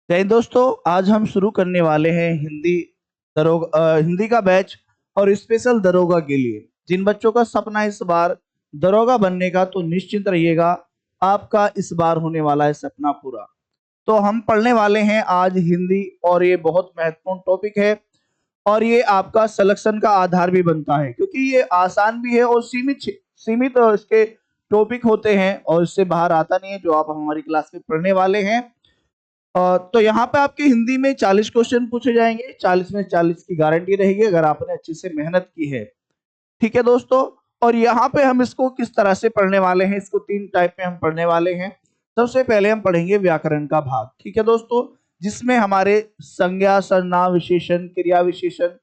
जय हिंद दोस्तों। आज हम शुरू करने वाले हैं हिंदी का बैच और स्पेशल दरोगा के लिए। जिन बच्चों का सपना है इस बार दरोगा बनने का, तो निश्चिंत रहिएगा, आपका इस बार होने वाला है सपना पूरा। तो हम पढ़ने वाले हैं आज हिंदी, और ये बहुत महत्वपूर्ण टॉपिक है और ये आपका सिलेक्शन का आधार भी बनता है, क्योंकि ये आसान भी है और सीमित सीमित इसके टॉपिक होते हैं और इससे बाहर आता नहीं है, जो आप हमारी क्लास में पढ़ने वाले हैं। तो यहाँ पे आपके हिंदी में 40 क्वेश्चन पूछे जाएंगे। 40 में 40 की गारंटी रहेगी अगर आपने अच्छे से मेहनत की है। ठीक है दोस्तों। और यहाँ पे हम इसको किस तरह से पढ़ने वाले हैं, इसको 3 टाइप में हम पढ़ने वाले हैं। सबसे पहले हम पढ़ेंगे व्याकरण का भाग, ठीक है दोस्तों, जिसमें हमारे संज्ञा, सर्वनाम, विशेषण, क्रिया विशेषण,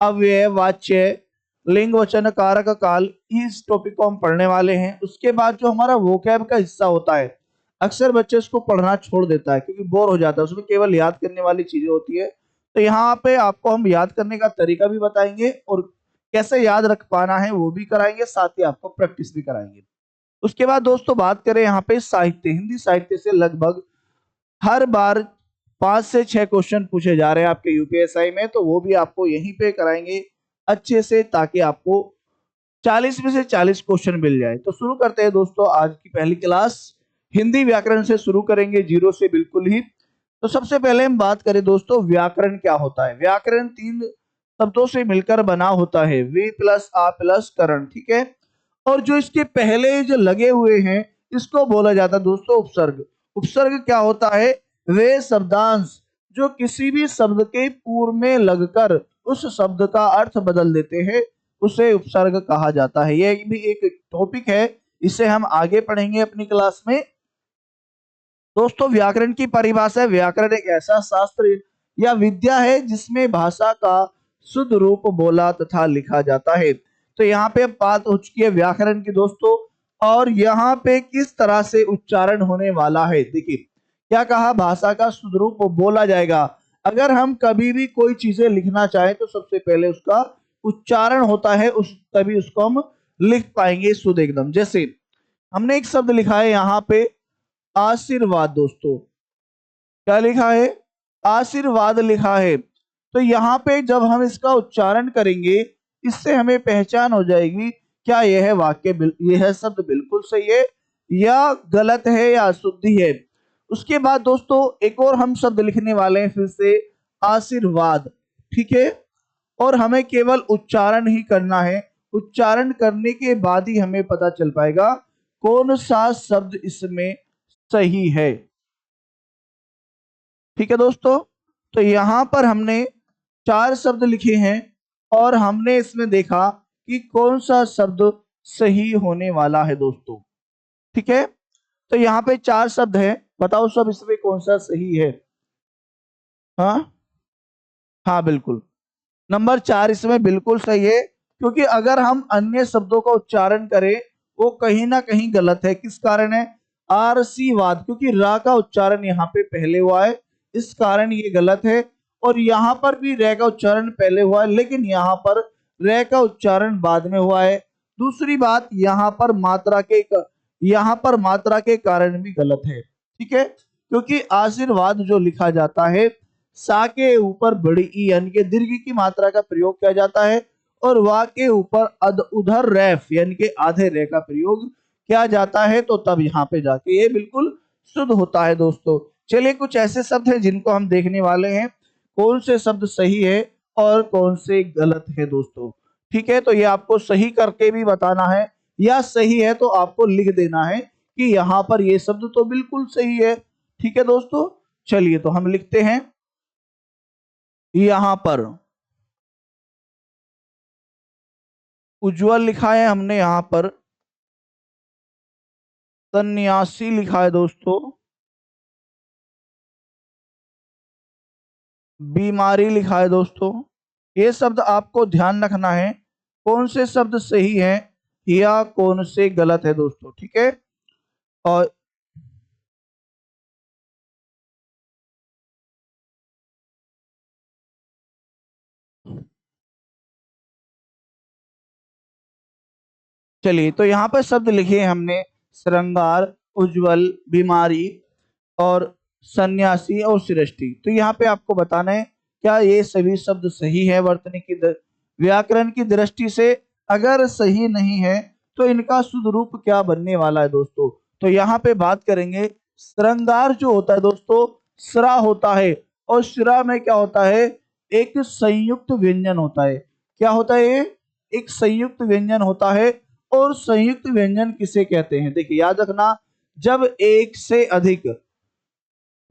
अव्यय, वाच्य, लिंग, वचन, कारक, काल, इस टॉपिक को हम पढ़ने वाले हैं। उसके बाद जो हमारा वोकैब का हिस्सा होता है, अक्सर बच्चे उसको पढ़ना छोड़ देता है क्योंकि बोर हो जाता है, उसमें केवल याद करने वाली चीजें होती है। तो यहाँ पे आपको हम याद करने का तरीका भी बताएंगे और कैसे याद रख पाना है वो भी कराएंगे, साथ ही आपको प्रैक्टिस भी कराएंगे। उसके बाद दोस्तों बात करें यहाँ पे साहित्य, हिंदी साहित्य से लगभग हर बार 5 से 6 क्वेश्चन पूछे जा रहे हैं आपके यूपीएसआई में, तो वो भी आपको यहीं पे कराएंगे अच्छे से, ताकि आपको 40 में से 40 क्वेश्चन मिल जाए। तो शुरू करते हैं दोस्तों आज की पहली क्लास। हिंदी व्याकरण से शुरू करेंगे, जीरो से बिल्कुल ही। तो सबसे पहले हम बात करें दोस्तों, व्याकरण क्या होता है। व्याकरण 3 शब्दों से मिलकर बना होता है, वी प्लस आ प्लस करण, ठीक है। और जो इसके पहले जो लगे हुए हैं, इसको बोला जाता है दोस्तों उपसर्ग। उपसर्ग क्या होता है? वे शब्दांश जो किसी भी शब्द के पूर्व में लगकर उस शब्द का अर्थ बदल देते हैं, उसे उपसर्ग कहा जाता है। यह भी एक टॉपिक है, इसे हम आगे पढ़ेंगे अपनी क्लास में। दोस्तों व्याकरण की परिभाषा है, व्याकरण एक ऐसा शास्त्र या विद्या है जिसमें भाषा का शुद्ध रूप बोला तथा लिखा जाता है। तो यहाँ पे बात हो चुकी है व्याकरण की दोस्तों, और यहाँ पे किस तरह से उच्चारण होने वाला है। देखिए क्या कहा, भाषा का शुद्ध रूप बोला जाएगा। अगर हम कभी भी कोई चीजें लिखना चाहें तो सबसे पहले उसका उच्चारण होता है, उस तभी उसको हम लिख पाएंगे शुद्ध एकदम। जैसे हमने एक शब्द लिखा है यहाँ पे आशीर्वाद, दोस्तों क्या लिखा है? आशीर्वाद लिखा है। तो यहाँ पे जब हम इसका उच्चारण करेंगे, इससे हमें पहचान हो जाएगी क्या यह शब्द बिल्कुल सही है या गलत है या अशुद्धि है। उसके बाद दोस्तों एक और हम शब्द लिखने वाले हैं, फिर से आशीर्वाद, ठीक है। और हमें केवल उच्चारण ही करना है। उच्चारण करने के बाद ही हमें पता चल पाएगा कौन सा शब्द इसमें सही है, ठीक है दोस्तों। तो यहां पर हमने 4 शब्द लिखे हैं और हमने इसमें देखा कि कौन सा शब्द सही होने वाला है दोस्तों, ठीक है। तो यहाँ पे 4 शब्द हैं, बताओ सब इसमें कौन सा सही है? हाँ हाँ बिल्कुल, नंबर 4 इसमें बिल्कुल सही है, क्योंकि अगर हम अन्य शब्दों का उच्चारण करें वो कहीं ना कहीं गलत है। किस कारण है? आरसीवाद, क्योंकि रा का उच्चारण यहाँ पे पहले हुआ है, इस कारण ये गलत है। और यहाँ पर भी रे का उच्चारण पहले हुआ है, लेकिन यहाँ पर रे का उच्चारण बाद में हुआ है। दूसरी बात, यहाँ पर मात्रा के कारण भी गलत है, ठीक है। क्योंकि आशीर्वाद जो लिखा जाता है, सा के ऊपर बड़ी ई यानी कि दीर्घ की मात्रा का प्रयोग किया जाता है, और वा के ऊपर उधर रैफ यानी कि आधे रे का प्रयोग किया जाता है, तो तब यहाँ पे जाके ये बिल्कुल शुद्ध होता है दोस्तों। चलिए कुछ ऐसे शब्द हैं जिनको हम देखने वाले हैं, कौन से शब्द सही है और कौन से गलत है दोस्तों, ठीक है। तो ये आपको सही करके भी बताना है, या सही है तो आपको लिख देना है कि यहाँ पर ये शब्द तो बिल्कुल सही है, ठीक है दोस्तों। चलिए तो हम लिखते हैं यहां पर उज्जवल लिखा है हमने, यहां पर सन्यासी लिखा है दोस्तों, बीमारी लिखा है दोस्तों। ये शब्द आपको ध्यान रखना है, कौन से शब्द सही है या कौन से गलत है दोस्तों, ठीक है। और चलिए तो यहाँ पर शब्द लिखे हैं हमने श्रृंगार, उज्जवल, बीमारी और सन्यासी और सृष्टि। तो यहाँ पे आपको बताना है क्या ये सभी शब्द सही है वर्तनी की व्याकरण की दृष्टि से। अगर सही नहीं है तो इनका शुद्ध रूप क्या बनने वाला है दोस्तों। तो यहाँ पे बात करेंगे श्रृंगार जो होता है दोस्तों, श्रा होता है, और श्रा में क्या होता है, एक संयुक्त व्यंजन होता है। क्या होता है ये, एक संयुक्त व्यंजन होता है। और संयुक्त व्यंजन किसे कहते हैं, देखिए याद रखना, जब एक से अधिक,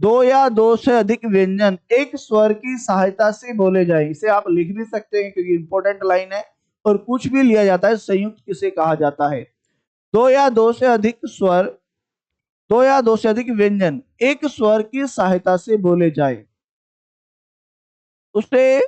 दो या दो से अधिक व्यंजन एक स्वर की सहायता से बोले जाए, इसे आप लिख भी सकते हैं क्योंकि इंपॉर्टेंट लाइन है, और कुछ भी लिया जाता है, संयुक्त किसे कहा जाता है। दो या दो से अधिक स्वर, दो या दो से अधिक व्यंजन एक स्वर की सहायता से बोले जाए, उसे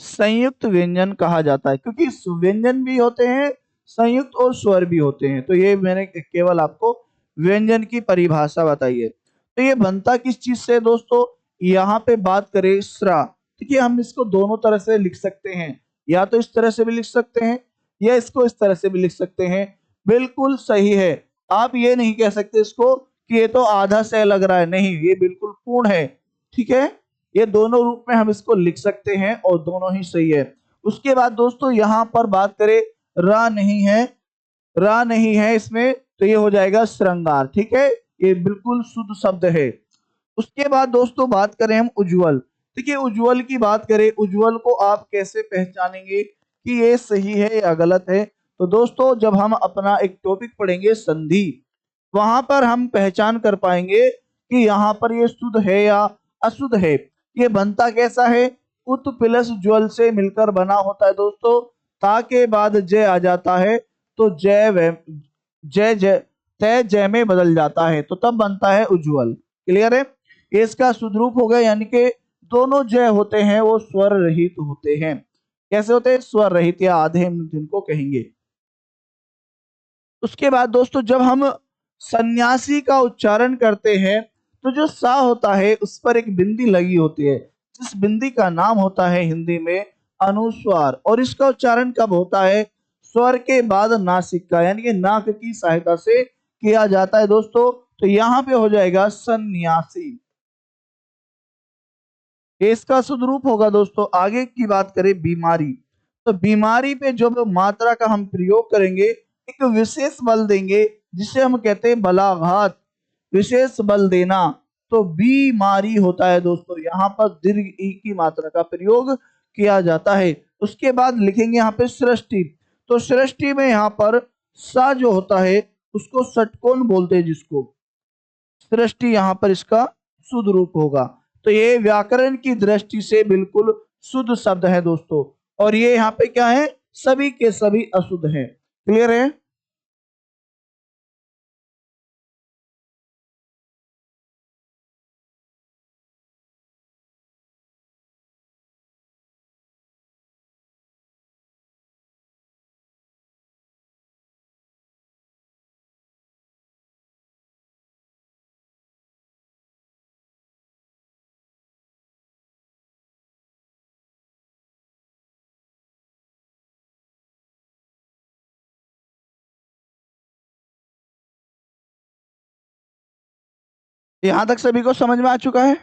संयुक्त व्यंजन कहा जाता है। क्योंकि व्यंजन भी होते हैं संयुक्त और स्वर भी होते हैं। तो ये मैंने केवल आपको व्यंजन की परिभाषा बताई है। तो ये बनता किस चीज से दोस्तों, यहाँ पे बात करें स्रा, देखिए हम इसको दोनों तरह से लिख सकते हैं, या तो इस तरह से भी लिख सकते हैं या इसको इस तरह से भी लिख सकते हैं। बिल्कुल सही है। आप ये नहीं कह सकते इसको कि ये तो आधा से लग रहा है, नहीं, ये बिल्कुल पूर्ण है। ठीक है, ये दोनों रूप में हम इसको लिख सकते हैं और दोनों ही सही है। उसके बाद दोस्तों यहाँ पर बात करें, रा नहीं है, रा नहीं है इसमें, तो ये हो जाएगा श्रृंगार। ठीक है, ये बिल्कुल शुद्ध शब्द है। उसके बाद दोस्तों बात करें हम उज्जवल। देखिए उज्जवल की बात करें, उज्जवल को आप कैसे पहचानेंगे कि ये सही है या गलत है। तो दोस्तों जब हम अपना एक टॉपिक पढ़ेंगे संधि, वहां पर हम पहचान कर पाएंगे कि यहाँ पर ये शुद्ध है या अशुद्ध है। ये बनता कैसा है, उत प्लस ज्वल से मिलकर बना होता है दोस्तों। ता के बाद जय आ जाता है, तो जय जय तय जय में बदल जाता है, तो तब बनता है उज्जवल। क्लियर है, ये इसका शुद्ध रूप हो गया। यानी कि दोनों जय होते हैं वो स्वर रहित होते हैं। कैसे होते हैं, स्वर रहित या आधे जिनको कहेंगे। उसके बाद दोस्तों जब हम सन्यासी का उच्चारण करते हैं, तो जो सा होता है उस पर एक बिंदी लगी होती है, जिस बिंदी का नाम होता है हिंदी में अनुस्वार। और इसका उच्चारण कब होता है, स्वर के बाद नासिक का, यानी कि नाक की सहायता से किया जाता है दोस्तों। तो यहाँ पे हो जाएगा सन्यासी, ये इसका शुद्ध रूप होगा दोस्तों। आगे की बात करें बीमारी, तो बीमारी पे जब मात्रा का हम प्रयोग करेंगे, एक विशेष बल देंगे जिसे हम कहते हैं बलाघात, विशेष बल देना, तो बीमारी होता है दोस्तों। यहाँ पर दीर्घ ई की मात्रा का प्रयोग किया जाता है। उसके बाद लिखेंगे यहाँ पे सृष्टि, तो सृष्टि में यहाँ पर सा जो होता है उसको षटकोण बोलते हैं, जिसको सृष्टि यहाँ पर इसका शुद्ध रूप होगा। तो ये व्याकरण की दृष्टि से बिल्कुल शुद्ध शब्द है दोस्तों। और ये यहाँ पे क्या है, सभी के सभी अशुद्ध हैं। क्लियर है। यहां तक सभी को समझ में आ चुका है,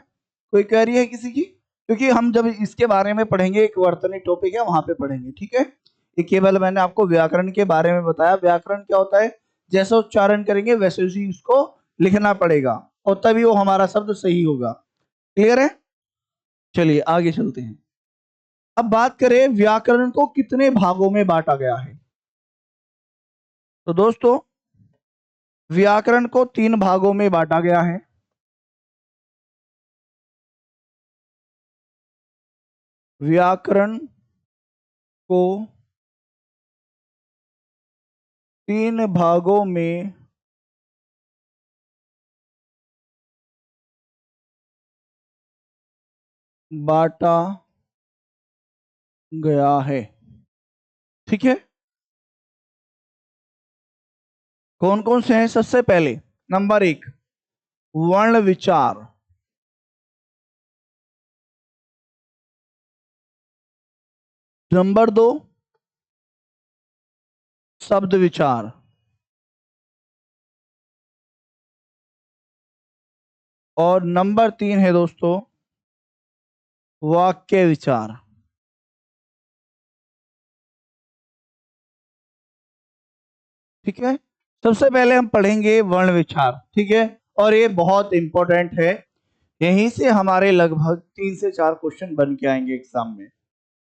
कोई क्वेरी है किसी की। क्योंकि हम जब इसके बारे में पढ़ेंगे, एक वर्तनी टॉपिक है वहां पे पढ़ेंगे। ठीक है, ये केवल मैंने आपको व्याकरण के बारे में बताया। व्याकरण क्या होता है, जैसा उच्चारण करेंगे वैसे ही उसको लिखना पड़ेगा, और तभी वो हमारा शब्द सही होगा। क्लियर है, चलिए आगे चलते हैं। अब बात करें व्याकरण को कितने भागों में बांटा गया है। तो दोस्तों व्याकरण को तीन भागों में बांटा गया है। व्याकरण को तीन भागों में बांटा गया है। ठीक है, कौन कौन से हैं, सबसे पहले नंबर एक वर्ण विचार, नंबर दो शब्द विचार, और नंबर 3 है दोस्तों वाक्य विचार। ठीक है, सबसे पहले हम पढ़ेंगे वर्ण विचार। ठीक है, और ये बहुत इंपॉर्टेंट है, यहीं से हमारे लगभग 3 से 4 क्वेश्चन बन के आएंगे एग्जाम में,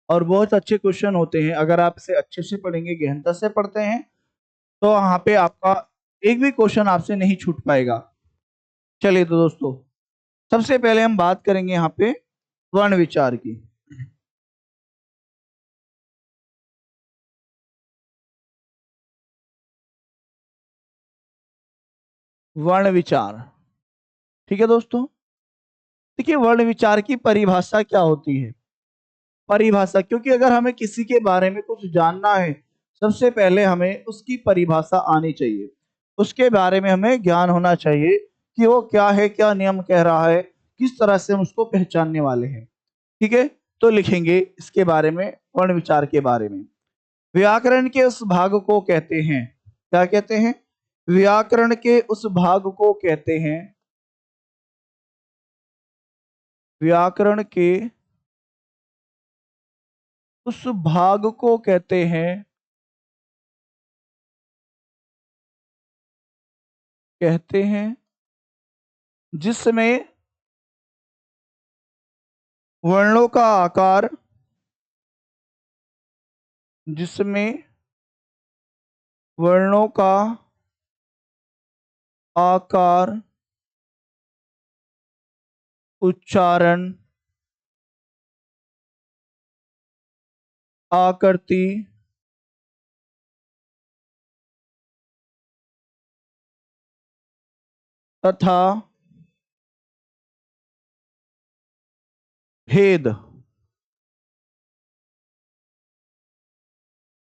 और बहुत अच्छे क्वेश्चन होते हैं। अगर आप इसे अच्छे से पढ़ेंगे, गहनता से पढ़ते हैं, तो यहाँ पे आपका एक भी क्वेश्चन आपसे नहीं छूट पाएगा। चलिए तो दोस्तों, सबसे पहले हम बात करेंगे यहाँ पे वर्ण विचार की। वर्ण विचार, ठीक है दोस्तों। देखिए, वर्ण विचार की परिभाषा क्या होती है। परिभाषा, क्योंकि अगर हमें किसी के बारे में कुछ जानना है, सबसे पहले हमें उसकी परिभाषा आनी चाहिए, उसके बारे में हमें ज्ञान होना चाहिए कि वो क्या है, क्या नियम कह रहा है, किस तरह से हम उसको पहचानने वाले हैं। ठीक है, तो लिखेंगे इसके बारे में, वर्ण विचार के बारे में। व्याकरण के उस भाग को कहते हैं, क्या कहते हैं? व्याकरण के उस भाग को कहते हैं, व्याकरण के उस भाग को कहते हैं, कहते हैं जिसमें वर्णों का आकार, जिसमें वर्णों का आकार, उच्चारण, आकृति, तथा भेद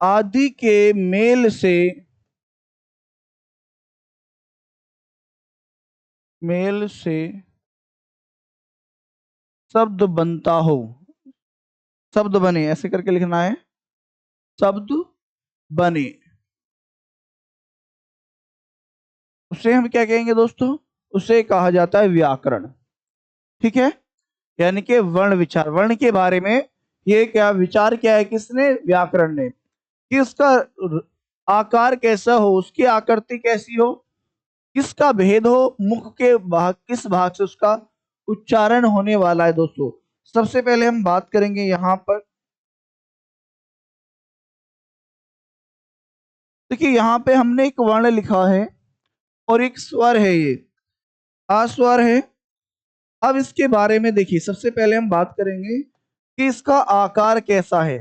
आदि के मेल से, मेल से शब्द बनता हो, शब्द बने, ऐसे करके लिखना है, शब्द बने, उसे हम क्या कहेंगे दोस्तों? उसे कहा जाता है व्याकरण। ठीक है, यानी कि वर्ण विचार, वर्ण के बारे में ये क्या विचार क्या है, किसने? व्याकरण ने, कि उसका आकार कैसा हो, उसकी आकृति कैसी हो, किसका भेद हो, मुख के भाग, किस भाग से उसका उच्चारण होने वाला है। दोस्तों, सबसे पहले हम बात करेंगे यहाँ पर, देखिए यहाँ पे हमने एक वर्ण लिखा है और एक स्वर है, ये अस्वर है। अब इसके बारे में देखिए, सबसे पहले हम बात करेंगे कि इसका आकार कैसा है।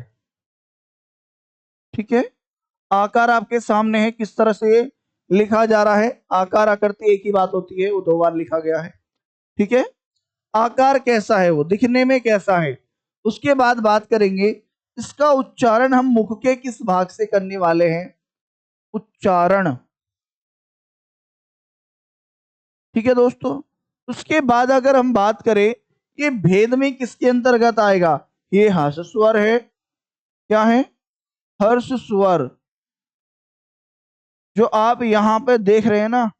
ठीक है, आकार आपके सामने है, किस तरह से ये लिखा जा रहा है। आकार आकृति एक ही बात होती है, वो 2 बार लिखा गया है। ठीक है, आकार कैसा है, वो दिखने में कैसा है। उसके बाद बात करेंगे इसका उच्चारण हम मुख के किस भाग से करने वाले हैं, उच्चारण। ठीक है दोस्तों, उसके बाद अगर हम बात करें, ये भेद में किसके अंतर्गत आएगा? ये हर्ष स्वर है, क्या है? हर्ष स्वर। जो आप यहाँ पे देख रहे हैं ना,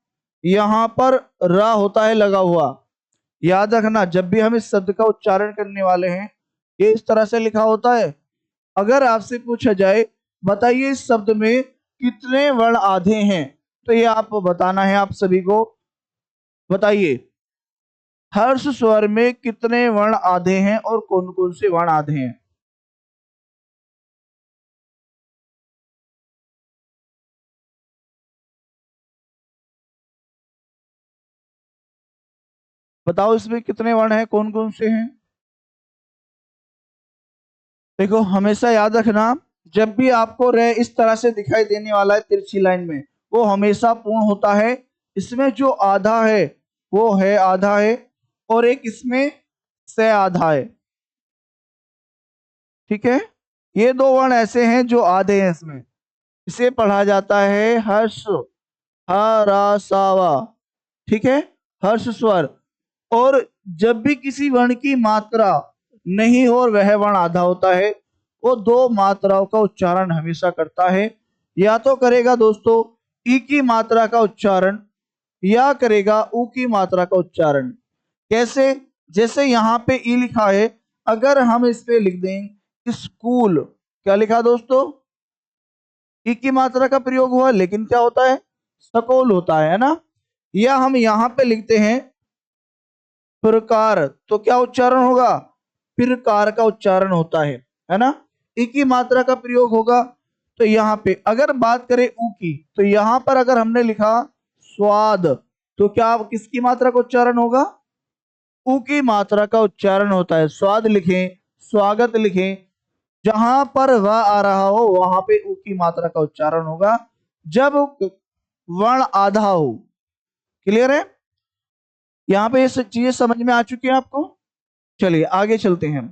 यहाँ पर र होता है लगा हुआ, याद रखना, जब भी हम इस शब्द का उच्चारण करने वाले हैं, ये इस तरह से लिखा होता है। अगर आपसे पूछा जाए, बताइए इस शब्द में कितने वर्ण आधे हैं, तो ये आप बताना है, आप सभी को बताइए, हर्ष स्वर में कितने वर्ण आधे हैं और कौन कौन से वर्ण आधे हैं? बताओ, इसमें कितने वर्ण हैं, कौन कौन से हैं? देखो, हमेशा याद रखना, जब भी आपको रे इस तरह से दिखाई देने वाला है तिरछी लाइन में, वो हमेशा पूर्ण होता है। इसमें जो आधा है वो है आधा है, और एक इसमें से आधा है। ठीक है, ये 2 वर्ण ऐसे हैं जो आधे हैं इसमें। इसे पढ़ा जाता है हर्ष, हरासावा। ठीक है, हर्ष स्वर। और जब भी किसी वर्ण की मात्रा नहीं हो और वह वर्ण आधा होता है, वो 2 मात्राओं का उच्चारण हमेशा करता है। या तो करेगा दोस्तों ई की मात्रा का उच्चारण, या करेगा ऊ की मात्रा का उच्चारण। कैसे? जैसे यहाँ पे ई लिखा है, अगर हम इस पे लिख दें स्कूल, क्या लिखा दोस्तों? ई की मात्रा का प्रयोग हुआ, लेकिन क्या होता है? सकोल होता है ना। या हम यहाँ पे लिखते हैं प्रकार, तो क्या उच्चारण होगा? प्रकार का उच्चारण होता है ना। ई की मात्रा का प्रयोग होगा। तो यहाँ पे अगर बात करें ऊ की, तो यहाँ पर अगर हमने लिखा स्वाद, तो क्या किसकी मात्रा का उच्चारण होगा? ऊ की मात्रा का उच्चारण होता है। स्वाद लिखें, स्वागत लिखें, जहां पर वह आ रहा हो वहां पे ऊ की मात्रा का उच्चारण होगा, जब वर्ण आधा हो। क्लियर है? यहाँ पे ये सब चीजें समझ में आ चुकी है आपको? चलिए आगे चलते हैं।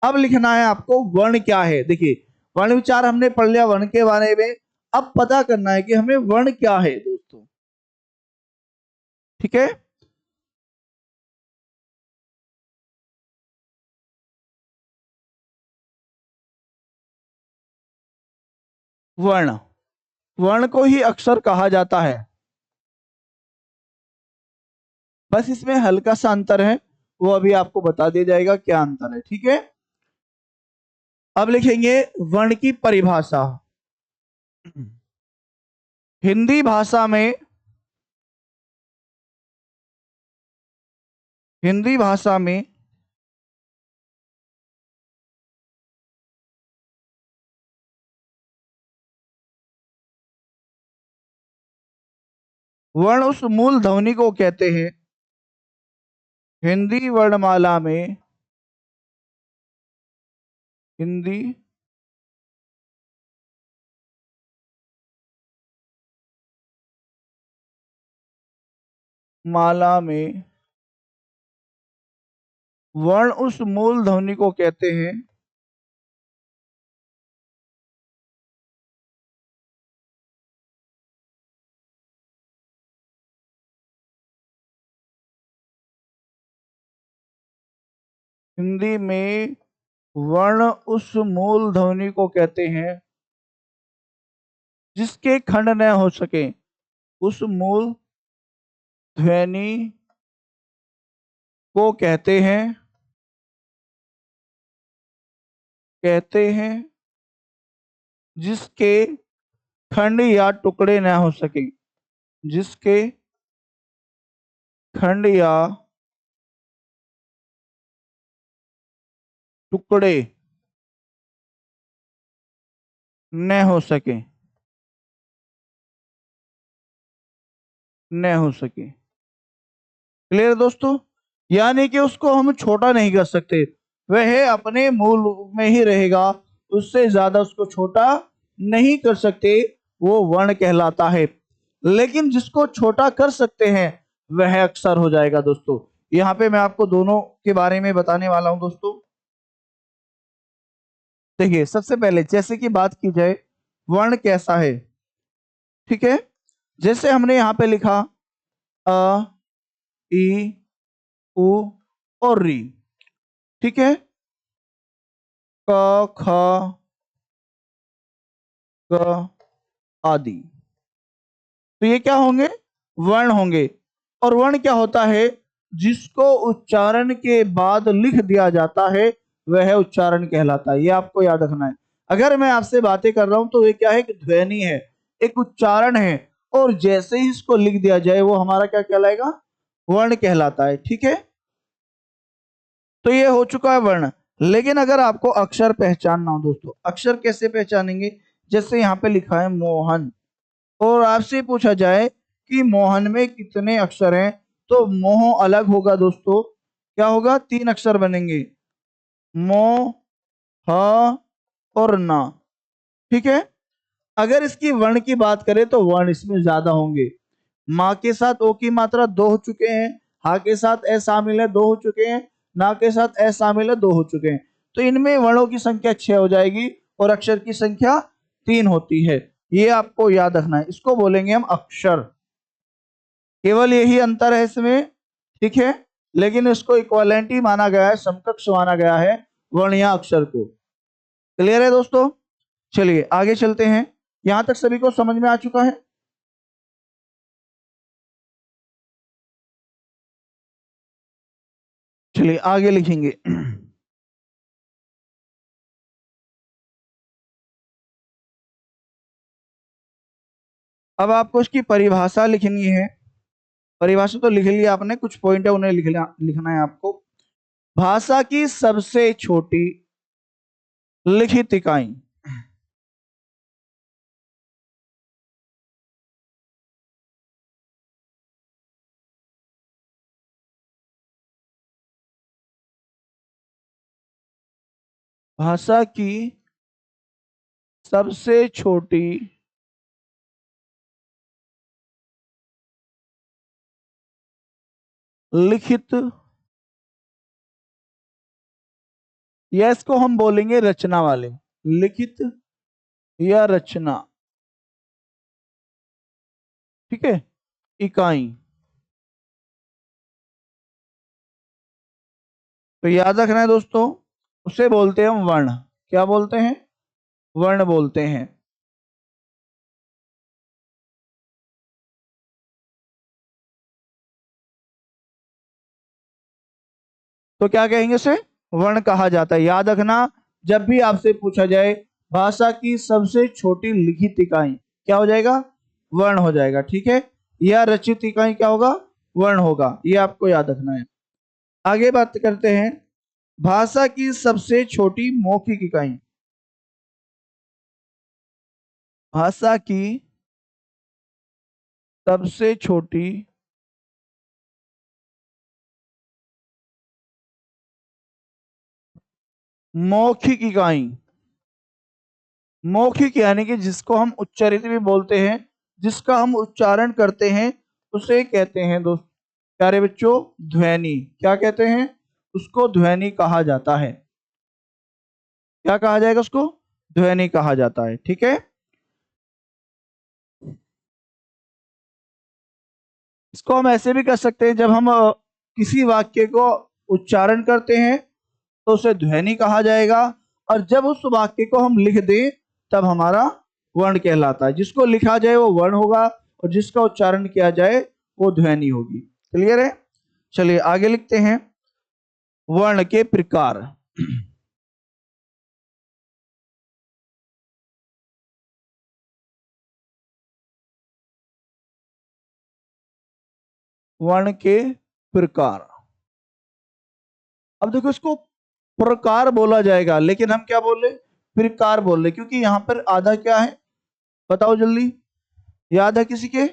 अब लिखना है आपको वर्ण क्या है। देखिए, वर्ण विचार हमने पढ़ लिया वर्ण के बारे में। अब पता करना है कि हमें वर्ण क्या है दोस्तों। ठीक है? वर्ण, वर्ण को ही अक्षर कहा जाता है। बस इसमें हल्का सा अंतर है, वो अभी आपको बता दिया जाएगा क्या अंतर है। ठीक है? अब लिखेंगे वर्ण की परिभाषा। हिंदी भाषा में, हिंदी भाषा में वर्ण उस मूल ध्वनि को कहते हैं, हिंदी वर्णमाला में, हिंदी माला में वर्ण उस मूल ध्वनि को कहते हैं हिंदी में वर्ण उस मूल ध्वनि को कहते हैं जिसके खंड न हो सके, उस मूल ध्वनि को कहते हैं जिसके खंड या टुकड़े न हो सके, जिसके खंड या टुकड़े न हो सके, न हो सके। क्लियर दोस्तों? यानी कि उसको हम छोटा नहीं कर सकते, वह अपने मूल में ही रहेगा, उससे ज्यादा उसको छोटा नहीं कर सकते, वो वर्ण कहलाता है। लेकिन जिसको छोटा कर सकते हैं वह अक्षर हो जाएगा दोस्तों। यहाँ पे मैं आपको दोनों के बारे में बताने वाला हूं दोस्तों। देखिए, सबसे पहले जैसे कि बात की जाए वर्ण कैसा है। ठीक है? जैसे हमने यहाँ पे लिखा अ, ई, उ और री। ठीक है? क, ख, ग आदि, तो ये क्या होंगे? वर्ण होंगे। और वर्ण क्या होता है? जिसको उच्चारण के बाद लिख दिया जाता है वह उच्चारण कहलाता है। ये आपको याद रखना है। अगर मैं आपसे बातें कर रहा हूं तो ये क्या है? एक ध्वनि है, एक उच्चारण है, और जैसे ही इसको लिख दिया जाए वो हमारा क्या कहलाएगा? वर्ण कहलाता है। ठीक है? तो ये हो चुका है वर्ण। लेकिन अगर आपको अक्षर पहचानना हो दोस्तों, अक्षर कैसे पहचानेंगे? जैसे यहाँ पे लिखा है मोहन, और आपसे पूछा जाए कि मोहन में कितने अक्षर हैं, तो मोह अलग होगा दोस्तों। क्या होगा? 3 अक्षर बनेंगे, मो, ह और ना। ठीक है? अगर इसकी वर्ण की बात करें तो वर्ण इसमें ज्यादा होंगे। माँ के साथ ओ की मात्रा 2 हो चुके हैं, हा के साथ ए शामिल है 2 हो चुके हैं, ना के साथ ए शामिल है 2 हो चुके हैं। तो इनमें वर्णों की संख्या 6 हो जाएगी और अक्षर की संख्या 3 होती है। ये आपको याद रखना है, इसको बोलेंगे हम अक्षर। केवल यही अंतर है इसमें। ठीक है? लेकिन इसको इक्वालेंटी माना गया है, समकक्ष माना गया है वर्ण या अक्षर को। क्लियर है दोस्तों? चलिए आगे चलते हैं। यहां तक सभी को समझ में आ चुका है? चलिए आगे लिखेंगे। अब आपको इसकी परिभाषा लिखनी है। परिभाषा तो लिख लिया आपने, कुछ पॉइंट है उन्हें लिखना है आपको। भाषा की सबसे छोटी लिखित इकाई। भाषा की सबसे छोटी लिखित, या इसको हम बोलेंगे रचना वाले, लिखित या रचना, ठीक है, इकाई। तो याद रखना है दोस्तों, उसे बोलते हैं हम वर्ण। क्या बोलते हैं? वर्ण बोलते हैं। तो क्या कहेंगे उसे? वर्ण कहा जाता है। याद रखना, जब भी आपसे पूछा जाए भाषा की सबसे छोटी लिखित इकाई, क्या हो जाएगा? वर्ण हो जाएगा, ठीक है। या रचित इकाई क्या होगा? वर्ण होगा। ये आपको याद रखना है। आगे बात करते हैं, भाषा की सबसे छोटी मौखिक इकाई। भाषा की सबसे छोटी मौखिक इकाई। मौखिक यानी कि जिसको हम उच्चारित भी बोलते हैं, जिसका हम उच्चारण करते हैं, उसे कहते हैं दोस्त प्यारे बच्चों ध्वनि। क्या कहते हैं? उसको ध्वनि कहा जाता है। क्या कहा जाएगा उसको? ध्वनि कहा जाता है, ठीक है। इसको हम ऐसे भी कर सकते हैं, जब हम किसी वाक्य को उच्चारण करते हैं तो उसे ध्वनि कहा जाएगा, और जब उस वाक्य को हम लिख दें तब हमारा वर्ण कहलाता है। जिसको लिखा जाए वो वर्ण होगा, और जिसका उच्चारण किया जाए वो ध्वनि होगी। क्लियर है? चलिए आगे लिखते हैं, वर्ण के प्रकार। वर्ण के प्रकार। अब देखो, इसको प्रकार बोला जाएगा, लेकिन हम क्या बोले? प्रकार बोल रहे, क्योंकि यहां पर आधा क्या है? बताओ जल्दी, याद है किसी के?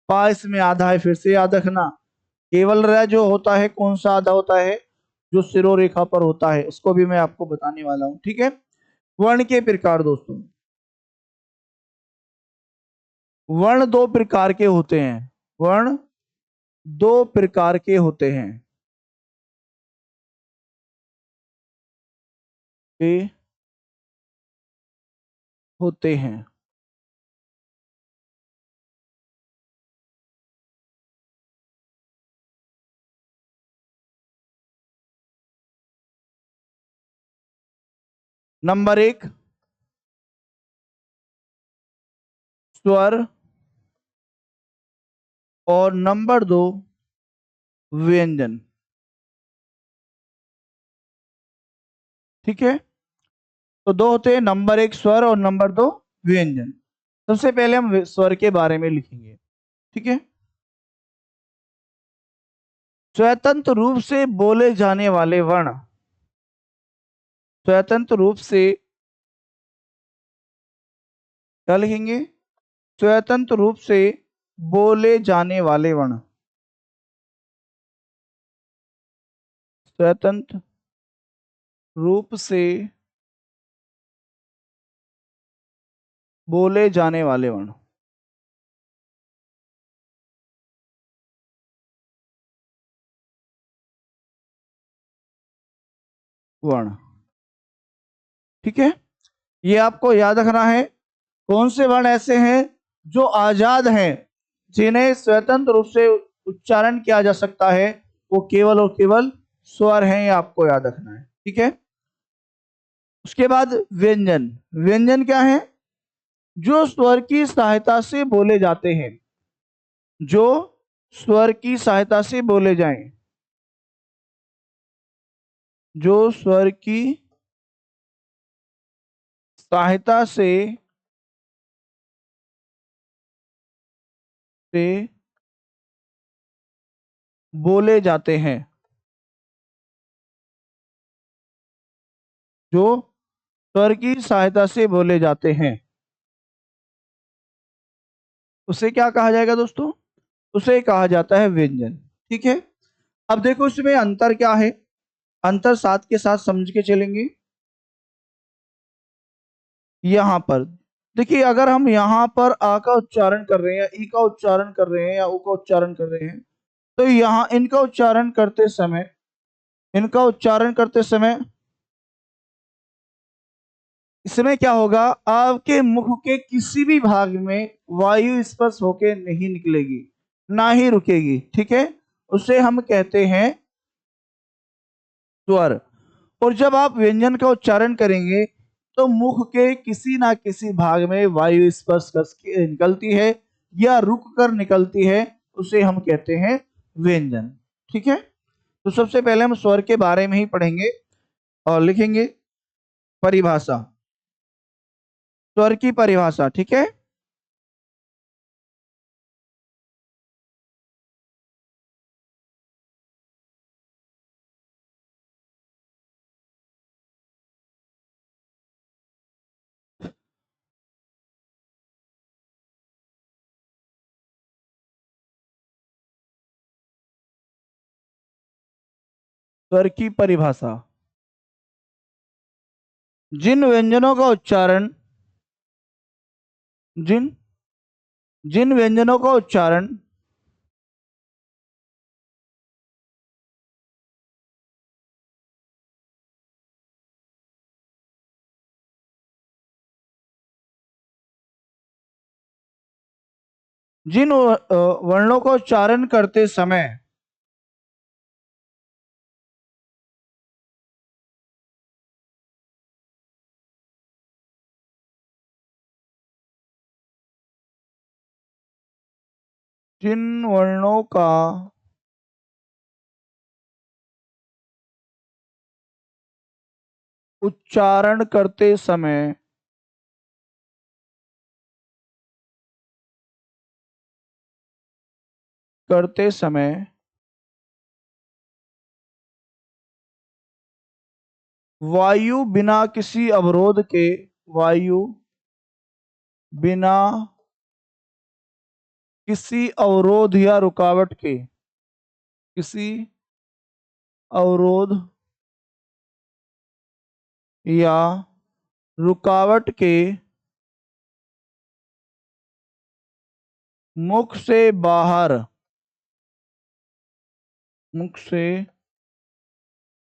पास में आधा है, फिर से याद रखना। केवल रह जो होता है, कौन सा आधा होता है? जो सिरोरेखा पर होता है, उसको भी मैं आपको बताने वाला हूं, ठीक है। वर्ण के प्रकार दोस्तों, वर्ण दो प्रकार के होते हैं। वर्ण दो प्रकार के होते हैं। ये होते हैं। नंबर एक, स्वर, और नंबर दो, व्यंजन, ठीक है। तो दो होते हैं, नंबर एक स्वर और नंबर दो व्यंजन। सबसे पहले हम स्वर के बारे में लिखेंगे, ठीक है। स्वतंत्र रूप से बोले जाने वाले वर्ण। स्वतंत्र रूप से क्या लिखेंगे? स्वतंत्र रूप से बोले जाने वाले वर्ण। स्वतंत्र रूप से बोले जाने वाले वर्ण। वर्ण, ठीक है। ये आपको याद रखना है। कौन से वर्ण ऐसे हैं जो आजाद हैं, जिन्हें स्वतंत्र रूप से उच्चारण किया जा सकता है? वो केवल और केवल स्वर हैं, ये आपको याद रखना है, ठीक है। उसके बाद व्यंजन। व्यंजन क्या है? जो स्वर की सहायता से बोले जाते हैं। जो स्वर की सहायता से बोले जाएं। जो स्वर की सहायता से बोले जाते हैं, जो स्वर की सहायता से बोले जाते हैं, उसे क्या कहा जाएगा दोस्तों? उसे कहा जाता है व्यंजन। ठीक है। अब देखो इसमें अंतर क्या है, अंतर साथ के साथ समझ के चलेंगे। यहां पर देखिए, अगर हम यहां पर आ का उच्चारण कर रहे हैं या ई का उच्चारण कर रहे हैं या उ का उच्चारण कर रहे हैं, तो यहां इनका उच्चारण करते समय इसमें क्या होगा, आपके मुख के किसी भी भाग में वायु स्पर्श होके नहीं निकलेगी, ना ही रुकेगी। ठीक है। उसे हम कहते हैं स्वर। और जब आप व्यंजन का उच्चारण करेंगे तो मुख के किसी ना किसी भाग में वायु स्पर्श करके निकलती है या रुक कर निकलती है, उसे हम कहते हैं व्यंजन। ठीक है। तो सबसे पहले हम स्वर के बारे में ही पढ़ेंगे और लिखेंगे परिभाषा, स्वर की परिभाषा। ठीक है। स्वर की परिभाषा, जिन व्यंजनों का उच्चारण जिन जिन व्यंजनों का उच्चारण जिन वर्णों का उच्चारण करते समय जिन वर्णों का उच्चारण करते समय वायु बिना किसी अवरोध के वायु बिना किसी अवरोध या रुकावट के किसी अवरोध या रुकावट के मुख से बाहर मुख से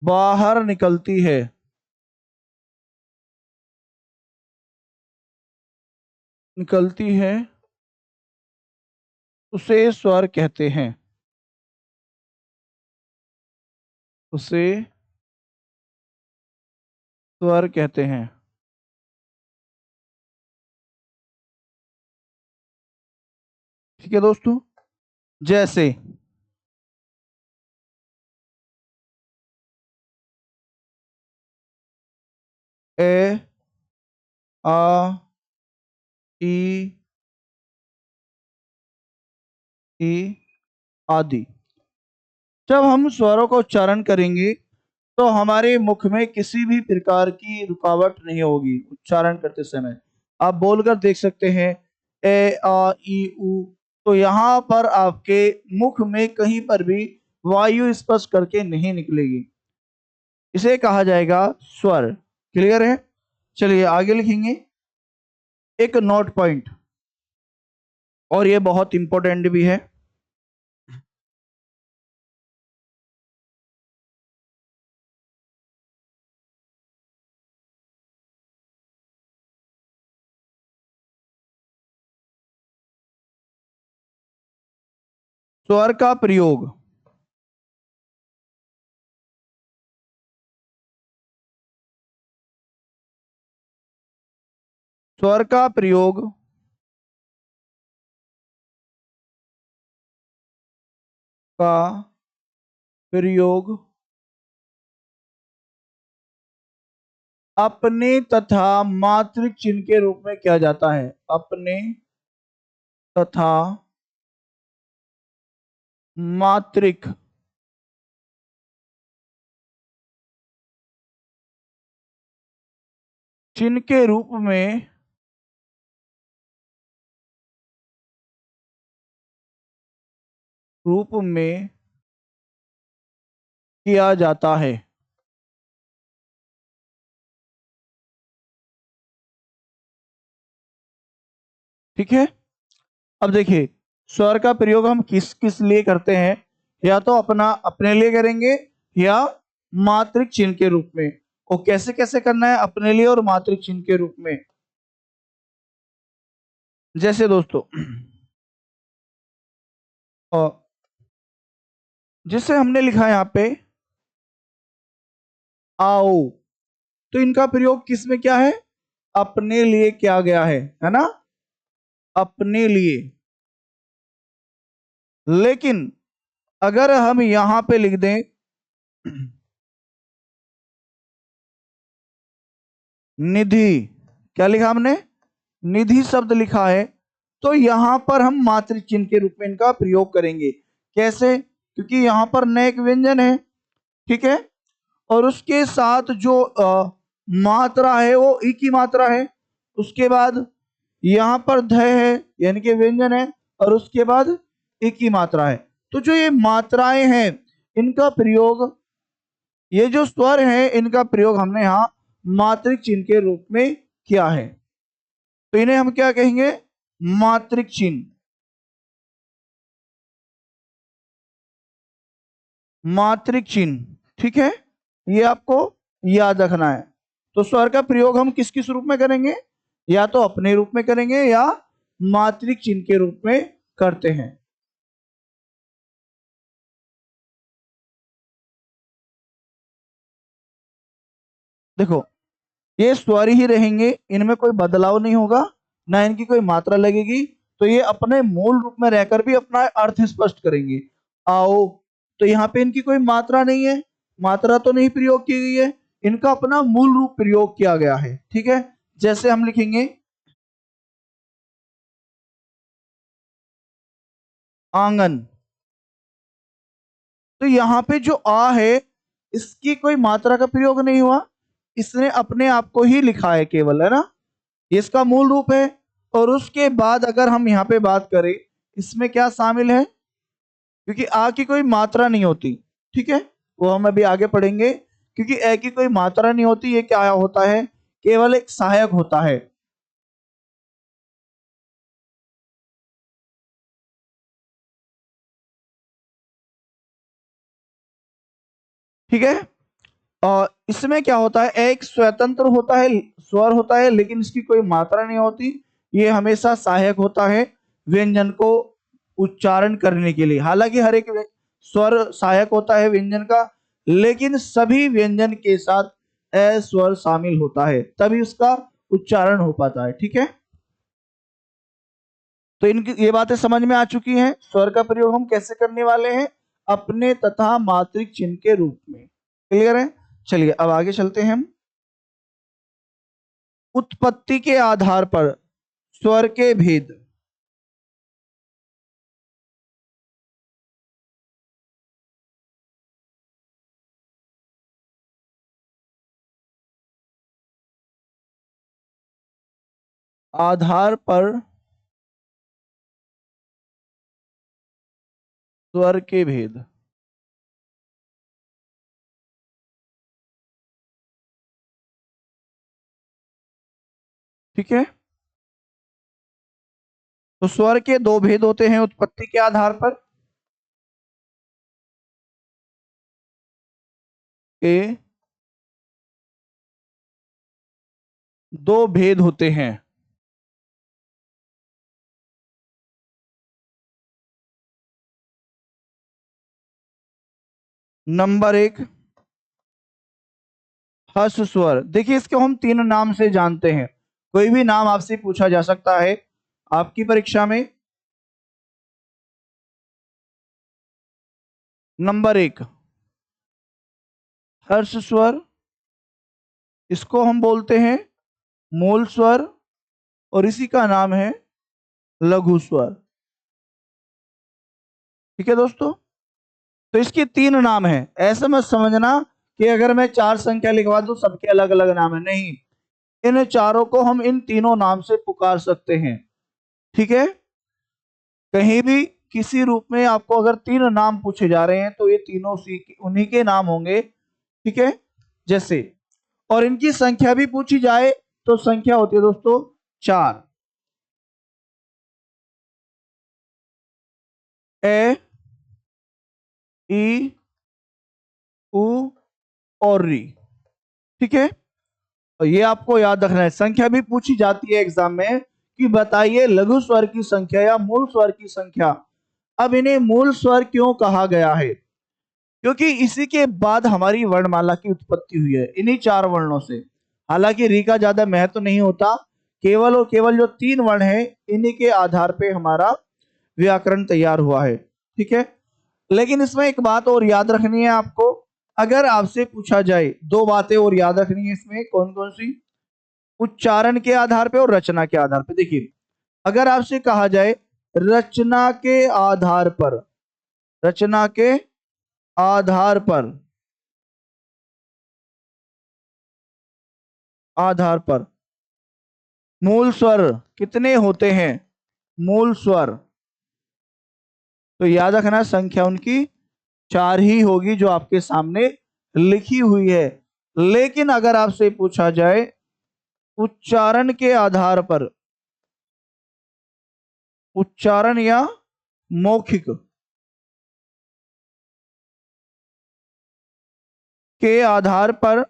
बाहर निकलती है उसे स्वर कहते हैं, उसे स्वर कहते हैं। ठीक है दोस्तों। जैसे ए, आ, ई, ई आदि। जब हम स्वरों का उच्चारण करेंगे तो हमारे मुख में किसी भी प्रकार की रुकावट नहीं होगी उच्चारण करते समय। आप बोलकर देख सकते हैं ए आ ई उ, तो यहाँ पर आपके मुख में कहीं पर भी वायु स्पर्श करके नहीं निकलेगी, इसे कहा जाएगा स्वर। क्लियर है? चलिए आगे लिखेंगे एक नोट पॉइंट, और ये बहुत इंपॉर्टेंट भी है। स्वर का प्रयोग, स्वर का का प्रयोग अपने तथा मातृक चिन्ह के रूप में किया जाता है। अपने तथा मातृक चिन्ह के रूप में किया जाता है। ठीक है। अब देखिए, स्वर का प्रयोग हम किस किस लिए करते हैं, या तो अपने लिए करेंगे या मातृक चिन्ह के रूप में। और कैसे कैसे करना है अपने लिए और मातृक चिन्ह के रूप में। जैसे दोस्तों, और जिसे हमने लिखा है यहाँ पे आओ, तो इनका प्रयोग किस में क्या है, अपने लिए किया गया है ना, अपने लिए। लेकिन अगर हम यहां पे लिख दें निधि, क्या लिखा हमने, निधि शब्द लिखा है, तो यहां पर हम मातृ चिन्ह के रूप में इनका प्रयोग करेंगे। कैसे, क्योंकि यहां पर न एक व्यंजन है, ठीक है, और उसके साथ जो मात्रा है वो ई की मात्रा है। उसके बाद यहां पर ध है, यानी कि व्यंजन है, और उसके बाद ई की मात्रा है। तो जो ये मात्राएं हैं, इनका प्रयोग, ये जो स्वर है इनका प्रयोग हमने यहाँ मात्रिक चिन्ह के रूप में किया है। तो इन्हें हम क्या कहेंगे, मात्रिक चिन्ह। मात्रिक चिन्ह, ठीक है, ये आपको याद रखना है। तो स्वर का प्रयोग हम किस किस रूप में करेंगे, या तो अपने रूप में करेंगे या मात्रिक चिन्ह के रूप में करते हैं। देखो, ये स्वर ही रहेंगे, इनमें कोई बदलाव नहीं होगा, ना इनकी कोई मात्रा लगेगी। तो ये अपने मूल रूप में रहकर भी अपना अर्थ स्पष्ट करेंगे। आओ, तो यहाँ पे इनकी कोई मात्रा नहीं है, मात्रा तो नहीं प्रयोग की गई है, इनका अपना मूल रूप प्रयोग किया गया है। ठीक है, जैसे हम लिखेंगे आंगन, तो यहाँ पे जो आ है, इसकी कोई मात्रा का प्रयोग नहीं हुआ, इसने अपने आप को ही लिखा है केवल, है ना, ये इसका मूल रूप है। और उसके बाद अगर हम यहाँ पे बात करें, इसमें क्या शामिल है, क्योंकि आ की कोई मात्रा नहीं होती, ठीक है, वो हम अभी आगे पढ़ेंगे। क्योंकि ए की कोई मात्रा नहीं होती, ये क्या होता है, केवल एक सहायक होता है। ठीक है, और इसमें क्या होता है, एक स्वतंत्र होता है, स्वर होता है, लेकिन इसकी कोई मात्रा नहीं होती, ये हमेशा सहायक होता है व्यंजन को उच्चारण करने के लिए। हालांकि हर एक स्वर सहायक होता है व्यंजन का, लेकिन सभी व्यंजन के साथ ए स्वर शामिल होता है, तभी उसका उच्चारण हो पाता है। ठीक है, तो इनकी ये बातें समझ में आ चुकी हैं। स्वर का प्रयोग हम कैसे करने वाले हैं, अपने तथा मात्रिक चिन्ह के रूप में। क्लियर है, चलिए अब आगे चलते हैं हम। उत्पत्ति के आधार पर स्वर के भेद। आधार पर स्वर के भेद। ठीक है, तो स्वर के दो भेद होते हैं उत्पत्ति के आधार पर, के दो भेद होते हैं। नंबर एक, हर्ष स्वर। देखिए, इसको हम तीन नाम से जानते हैं, कोई भी नाम आपसे पूछा जा सकता है आपकी परीक्षा में। नंबर एक, हर्ष स्वर। इसको हम बोलते हैं मूल स्वर और इसी का नाम है लघु स्वर। ठीक है दोस्तों, तो इसके 3 नाम हैं। ऐसा मत समझना कि अगर मैं 4 संख्या लिखवा दूं सबके अलग अलग नाम है, नहीं, इन चारों को हम इन तीनों नाम से पुकार सकते हैं। ठीक है, कहीं भी किसी रूप में आपको अगर 3 नाम पूछे जा रहे हैं तो ये तीनों उन्हीं के नाम होंगे। ठीक है, जैसे, और इनकी संख्या भी पूछी जाए तो संख्या होती है दोस्तों 4। ए, ई, उ और री। ठीक है, और ये आपको याद रखना है। संख्या भी पूछी जाती है एग्जाम में कि बताइए लघु स्वर की संख्या या मूल स्वर की संख्या। अब इन्हें मूल स्वर क्यों कहा गया है? क्योंकि इसी के बाद हमारी वर्णमाला की उत्पत्ति हुई है, इन्हीं 4 वर्णों से। हालांकि री का ज्यादा महत्व तो नहीं होता, केवल और केवल जो 3 वर्ण है इन्हीं के आधार पे हमारा व्याकरण तैयार हुआ है। ठीक है, लेकिन इसमें एक बात और याद रखनी है आपको। अगर आपसे पूछा जाए, 2 बातें और याद रखनी है इसमें, कौन कौन सी? उच्चारण के आधार पे और रचना के आधार पे। देखिए, अगर आपसे कहा जाए रचना के आधार पर, रचना के आधार पर, आधार पर मूल स्वर कितने होते हैं? मूल स्वर, तो याद रखना संख्या उनकी 4 ही होगी जो आपके सामने लिखी हुई है। लेकिन अगर आपसे पूछा जाए उच्चारण के आधार पर, उच्चारण या मौखिक के आधार पर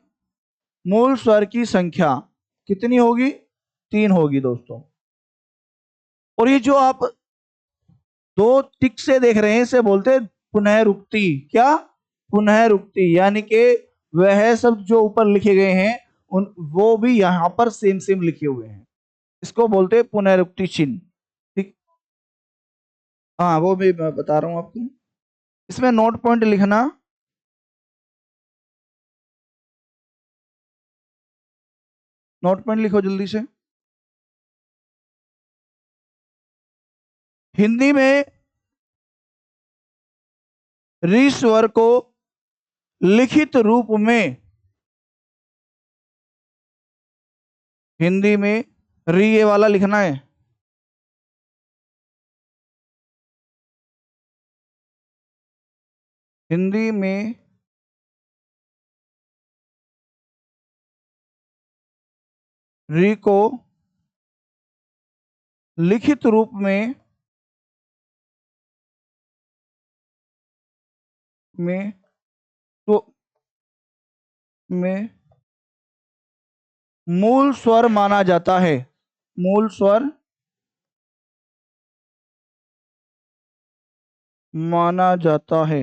मूल स्वर की संख्या कितनी होगी? 3 होगी दोस्तों। और ये जो आप 2 टिक से देख रहे हैं इसे बोलते हैं पुनःरुक्ति। क्या? पुनःरुक्ति, यानी कि वह शब्द जो ऊपर लिखे गए हैं उन वो भी यहां पर सेम सेम लिखे हुए हैं, इसको बोलते हैं पुनःरुक्ति चिन्ह। ठीक, हाँ वो भी मैं बता रहा हूं आपको। इसमें नोट पॉइंट लिखना, नोट पॉइंट लिखो जल्दी से। हिंदी में री स्वर को लिखित रूप में, हिंदी में री ये वाला लिखना है, हिंदी में री को लिखित रूप में तो में मूल स्वर माना जाता है। मूल स्वर माना जाता है।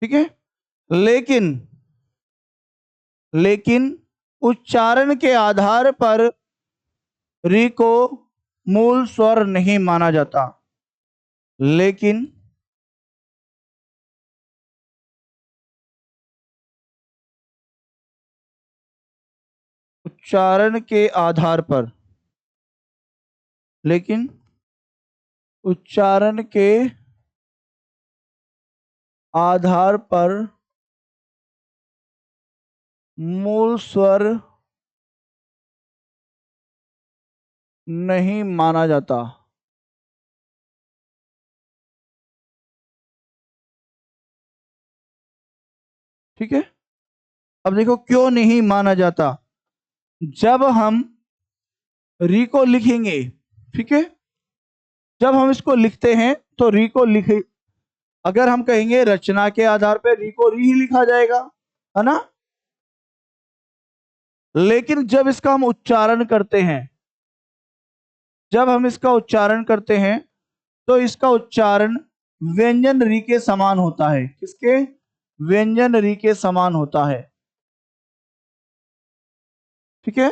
ठीक है, लेकिन लेकिन उच्चारण के आधार पर री को मूल स्वर नहीं माना जाता। लेकिन उच्चारण के आधार पर, लेकिन उच्चारण के आधार पर मूल स्वर नहीं माना जाता। ठीक है, अब देखो क्यों नहीं माना जाता। जब हम री को लिखेंगे, ठीक है, जब हम इसको लिखते हैं तो री को लिखे, अगर हम कहेंगे रचना के आधार पर री को री ही लिखा जाएगा, है ना। लेकिन जब इसका हम उच्चारण करते हैं, जब हम इसका उच्चारण करते हैं तो इसका उच्चारण व्यंजन री के समान होता है। किसके? व्यंजन री के समान होता है। ठीक है,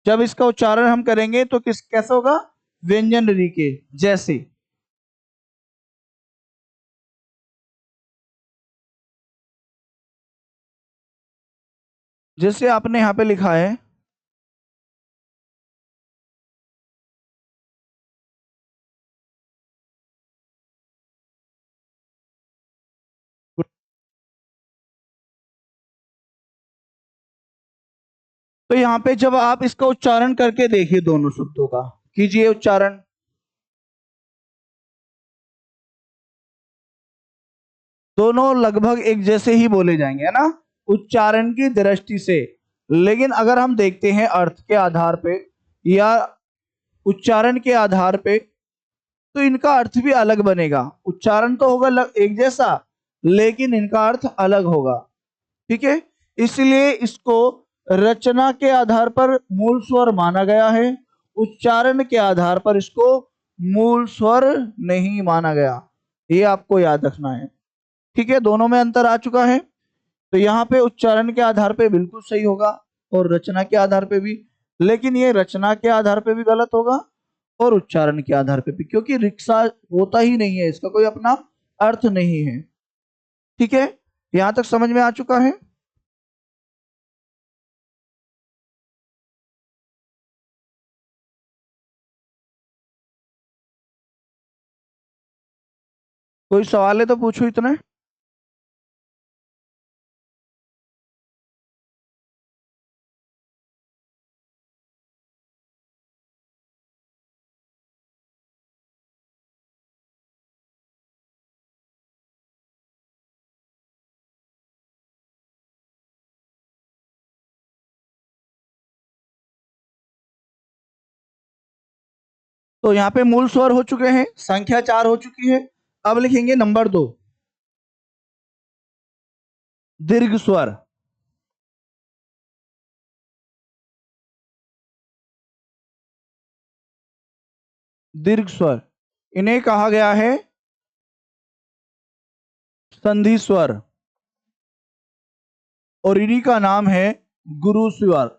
जब इसका उच्चारण हम करेंगे तो कैसा होगा? व्यंजन री के जैसे। जैसे आपने यहाँ पे लिखा है तो यहाँ पे जब आप इसका उच्चारण करके देखिए दोनों शब्दों का, कीजिए उच्चारण। दोनों लगभग एक जैसे ही बोले जाएंगे, है ना, उच्चारण की दृष्टि से। लेकिन अगर हम देखते हैं अर्थ के आधार पे या उच्चारण के आधार पे, तो इनका अर्थ भी अलग बनेगा। उच्चारण तो होगा एक जैसा, लेकिन इनका अर्थ अलग होगा। ठीक है, इसलिए इसको रचना के आधार पर मूल स्वर माना गया है, उच्चारण के आधार पर इसको मूल स्वर नहीं माना गया। ये आपको याद रखना है। ठीक है, दोनों में अंतर आ चुका है। तो यहाँ पे उच्चारण के आधार पे बिल्कुल सही होगा और रचना के आधार पे भी। लेकिन ये रचना के आधार पे भी गलत होगा और उच्चारण के आधार पे भी, क्योंकि रिक्शा होता ही नहीं है, इसका कोई अपना अर्थ नहीं है। ठीक है, यहां तक समझ में आ चुका है। कोई सवाल है तो पूछो इतना। तो यहाँ पे मूल स्वर हो चुके हैं, संख्या 4 हो चुकी है। अब लिखेंगे नंबर 2, दीर्घ स्वर। दीर्घ स्वर इन्हें कहा गया है संधि स्वर, और इन्हीं का नाम है गुरु स्वर।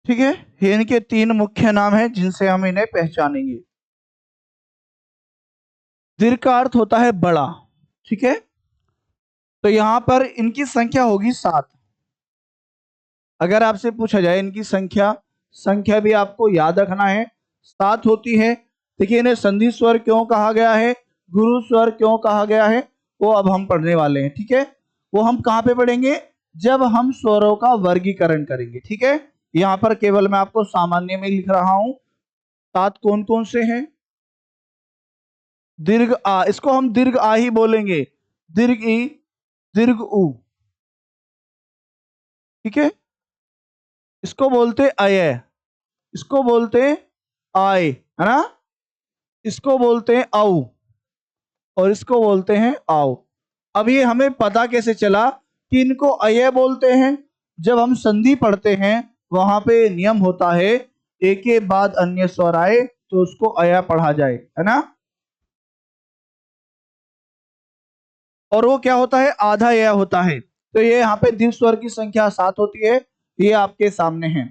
ठीक है, ये इनके 3 मुख्य नाम हैं जिनसे हम इन्हें पहचानेंगे। दीर्घ का अर्थ होता है बड़ा। ठीक है, तो यहां पर इनकी संख्या होगी 7। अगर आपसे पूछा जाए इनकी संख्या, संख्या भी आपको याद रखना है, 7 होती है। देखिए, इन्हें संधि स्वर क्यों कहा गया है, गुरु स्वर क्यों कहा गया है, वो अब हम पढ़ने वाले हैं। ठीक है, वो हम कहाँ पे पढ़ेंगे, जब हम स्वरों का वर्गीकरण करेंगे। ठीक है, यहाँ पर केवल मैं आपको सामान्य में लिख रहा हूं। 7 कौन कौन से हैं। दीर्घ आ, इसको हम दीर्घ आ ही बोलेंगे, दीर्घ ई, दीर्घ उ। ठीक है, इसको बोलते अय, इसको बोलते आय, है ना, इसको बोलते हैं औ, और इसको बोलते हैं आओ। अब ये हमें पता कैसे चला कि इनको अय बोलते हैं, जब हम संधि पढ़ते हैं वहां पे नियम होता है एक के बाद अन्य स्वर आए तो उसको अया पढ़ा जाए, है ना। और वो क्या होता है, आधा या होता है। तो ये यहाँ पे दीर्घ स्वर की संख्या 7 होती है, ये आपके सामने है।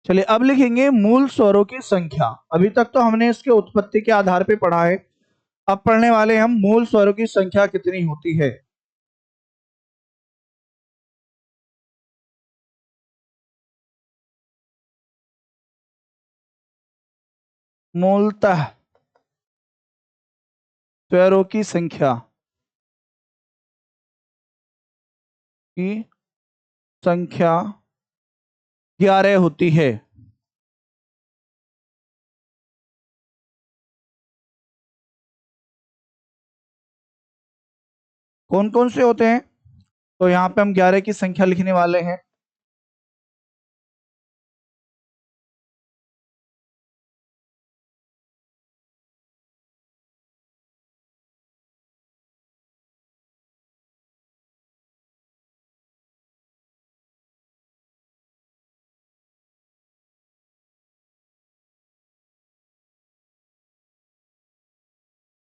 चलिए, अब लिखेंगे मूल स्वरों की संख्या। अभी तक तो हमने इसके उत्पत्ति के आधार पे पढ़ा है, अब पढ़ने वाले हम मूल स्वरों की संख्या कितनी होती है। मूलतः स्वरों की संख्या की संख्या 11 होती है। कौन कौन से होते हैं, तो यहाँ पे हम 11 की संख्या लिखने वाले हैं।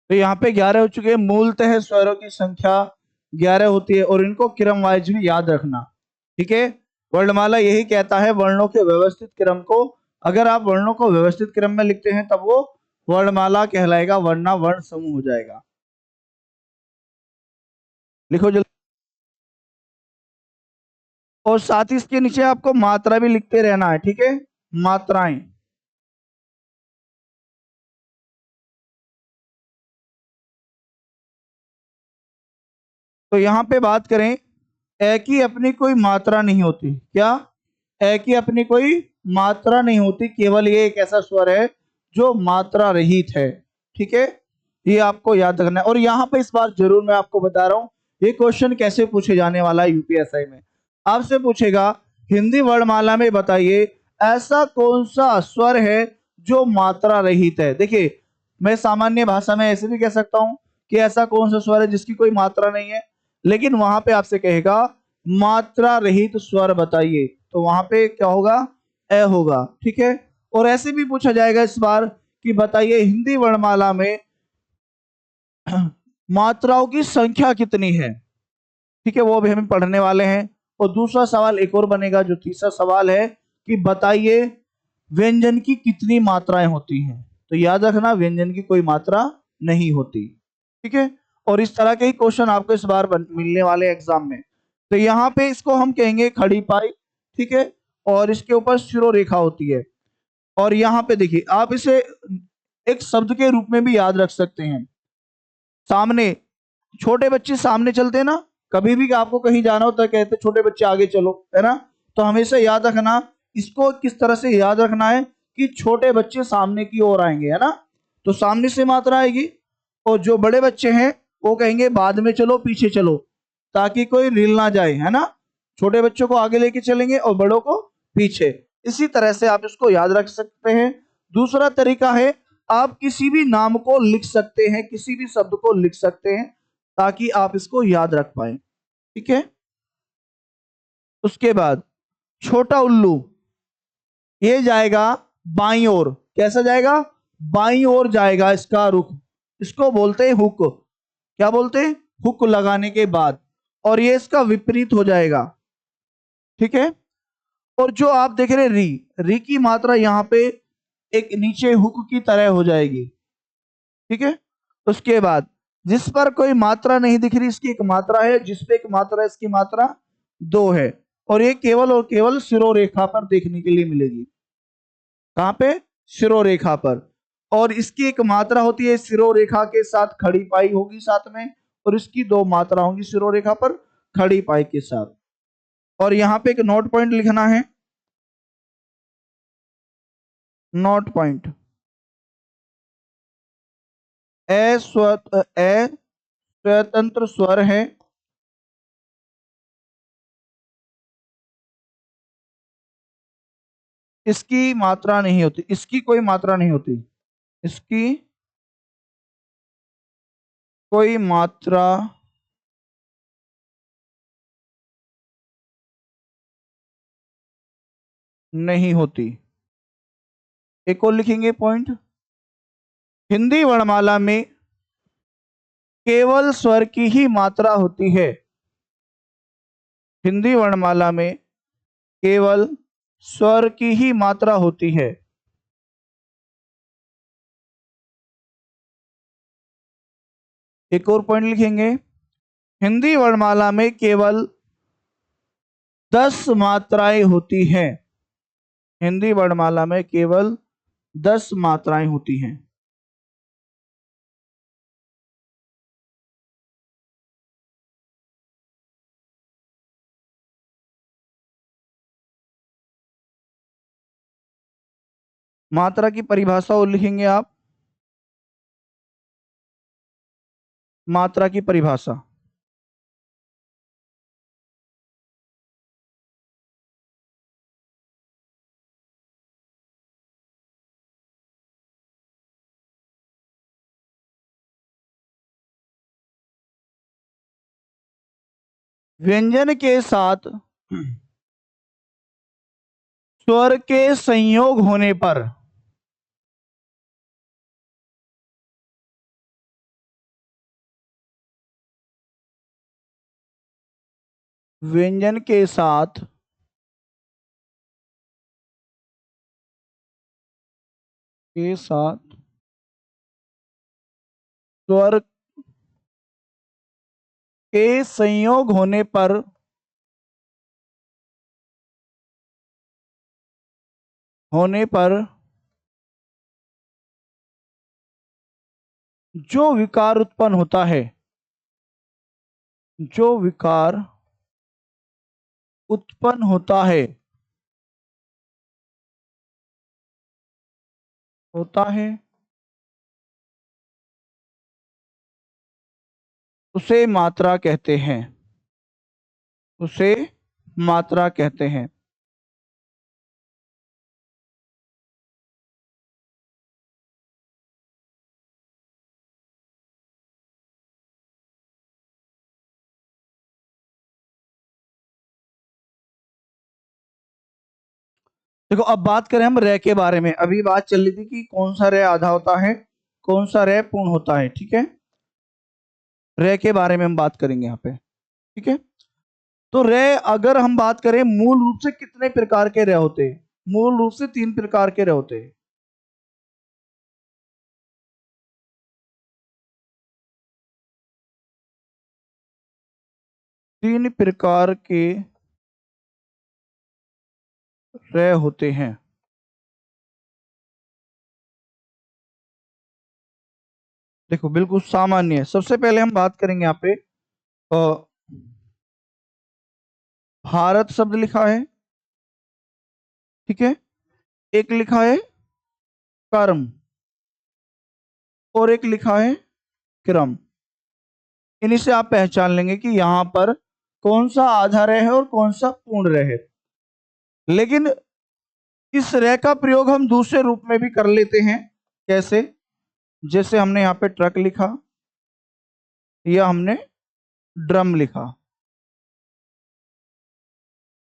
तो यहाँ पे 11 हो चुके हैं। मूलतः स्वरों की संख्या 11 होती है, और इनको क्रम वाइज भी याद रखना। ठीक है, वर्णमाला यही कहता है वर्णों के व्यवस्थित क्रम को। अगर आप वर्णों को व्यवस्थित क्रम में लिखते हैं तब वो वर्णमाला कहलाएगा, वरना वर्ण समूह हो जाएगा। लिखो जल्दी। और साथ ही इसके नीचे आपको मात्रा भी लिखते रहना है, ठीक है, मात्राएं। तो यहां पे बात करें, ए की अपनी कोई मात्रा नहीं होती। क्या? ए की अपनी कोई मात्रा नहीं होती, केवल ये एक ऐसा स्वर है जो मात्रा रहित है। ठीक है, ये आपको याद रखना है। और यहाँ पे इस बार जरूर मैं आपको बता रहा हूँ, ये क्वेश्चन कैसे पूछे जाने वाला है यूपीएसआई में। आपसे पूछेगा हिंदी वर्णमाला में बताइए ऐसा कौन सा स्वर है जो मात्रा रहित है। देखिए, मैं सामान्य भाषा में ऐसे भी कह सकता हूं कि ऐसा कौन सा स्वर है जिसकी कोई मात्रा नहीं है, लेकिन वहां पे आपसे कहेगा मात्रा रहित स्वर बताइए, तो वहां पे क्या होगा? ए होगा। ठीक है, और ऐसे भी पूछा जाएगा इस बार कि बताइए हिंदी वर्णमाला में मात्राओं की संख्या कितनी है। ठीक है, वो भी हम पढ़ने वाले हैं। और दूसरा सवाल एक और बनेगा, जो तीसरा सवाल है कि बताइए व्यंजन की कितनी मात्राएं होती हैं। तो याद रखना, व्यंजन की कोई मात्रा नहीं होती। ठीक है, और इस तरह के ही क्वेश्चन आपको इस बार मिलने वाले एग्जाम में। तो यहाँ पे इसको हम कहेंगे खड़ी पाई। ठीक है, और इसके ऊपर शिरो रेखा होती है। और यहाँ पे देखिए, आप इसे एक शब्द के रूप में भी याद रख सकते हैं। सामने छोटे बच्चे सामने चलते हैं ना, कभी भी आपको कहीं जाना होता है कहते छोटे बच्चे आगे चलो, है ना। तो हमेशा याद रखना, इसको किस तरह से याद रखना है कि छोटे बच्चे सामने की ओर आएंगे, है ना। तो सामने से मात्रा आएगी, और जो बड़े बच्चे हैं वो कहेंगे बाद में चलो, पीछे चलो, ताकि कोई रिल ना जाए, है ना। छोटे बच्चों को आगे लेके चलेंगे और बड़ों को पीछे। इसी तरह से आप इसको याद रख सकते हैं। दूसरा तरीका है, आप किसी भी नाम को लिख सकते हैं, किसी भी शब्द को लिख सकते हैं, ताकि आप इसको याद रख पाए। ठीक है, उसके बाद छोटा उल्लू, ये जाएगा बाईं ओर। कैसा जाएगा? बाईं ओर जाएगा इसका रुख। इसको बोलते हैं हुक। क्या बोलते हैं? हुक लगाने के बाद। और ये इसका विपरीत हो जाएगा। ठीक है, और जो आप देख रहे हैं री, री की मात्रा यहाँ पे एक नीचे हुक की तरह हो जाएगी। ठीक है, उसके बाद जिस पर कोई मात्रा नहीं दिख रही, इसकी एक मात्रा है, जिस पे एक मात्रा है इसकी मात्रा दो है। और ये केवल और केवल शिरोरेखा पर देखने के लिए मिलेगी। कहां पे? शिरोरेखा पर। और इसकी एक मात्रा होती है शिरोरेखा के साथ खड़ी पाई होगी साथ में, और इसकी दो मात्रा होंगी शिरोरेखा पर खड़ी पाई के साथ। और यहाँ पे एक नोट पॉइंट लिखना है, नोट पॉइंट। ए स्वतंत्र स्वर है, इसकी मात्रा नहीं होती, इसकी कोई मात्रा नहीं होती, इसकी कोई मात्रा नहीं होती। एक और लिखेंगे पॉइंट, हिंदी वर्णमाला में केवल स्वर की ही मात्रा होती है। हिंदी वर्णमाला में केवल स्वर की ही मात्रा होती है। एक और पॉइंट लिखेंगे, हिंदी वर्णमाला में केवल 10 मात्राएं होती हैं। हिंदी वर्णमाला में केवल 10 मात्राएं होती हैं। मात्रा की परिभाषा और लिखेंगे आप, मात्रा की परिभाषा। व्यंजन के साथ स्वर के संयोग होने पर व्यंजन के साथ के साथ स्वर के संयोग होने पर जो विकार उत्पन्न होता है, जो विकार उत्पन्न होता है उसे मात्रा कहते हैं, उसे मात्रा कहते हैं। देखो अब बात करें हम रे के बारे में। अभी बात चल रही थी कि कौन सा रे आधा होता है, कौन सा रे पूर्ण होता है। ठीक है, रे के बारे में हम बात करेंगे यहाँ पे। ठीक है, तो रे अगर हम बात करें मूल रूप से कितने प्रकार के रे होते हैं? मूल रूप से 3 प्रकार के रे होते हैं। तीन प्रकार के रे होते हैं। देखो बिल्कुल सामान्य है। सबसे पहले हम बात करेंगे यहाँ पे भारत शब्द लिखा है। ठीक है, एक लिखा है कर्म और एक लिखा है क्रम। इन्हीं से आप पहचान लेंगे कि यहाँ पर कौन सा आधा रे है और कौन सा पूर्ण रे है। लेकिन इस रे का प्रयोग हम दूसरे रूप में भी कर लेते हैं। कैसे? जैसे हमने यहाँ पे ट्रक लिखा या हमने ड्रम लिखा।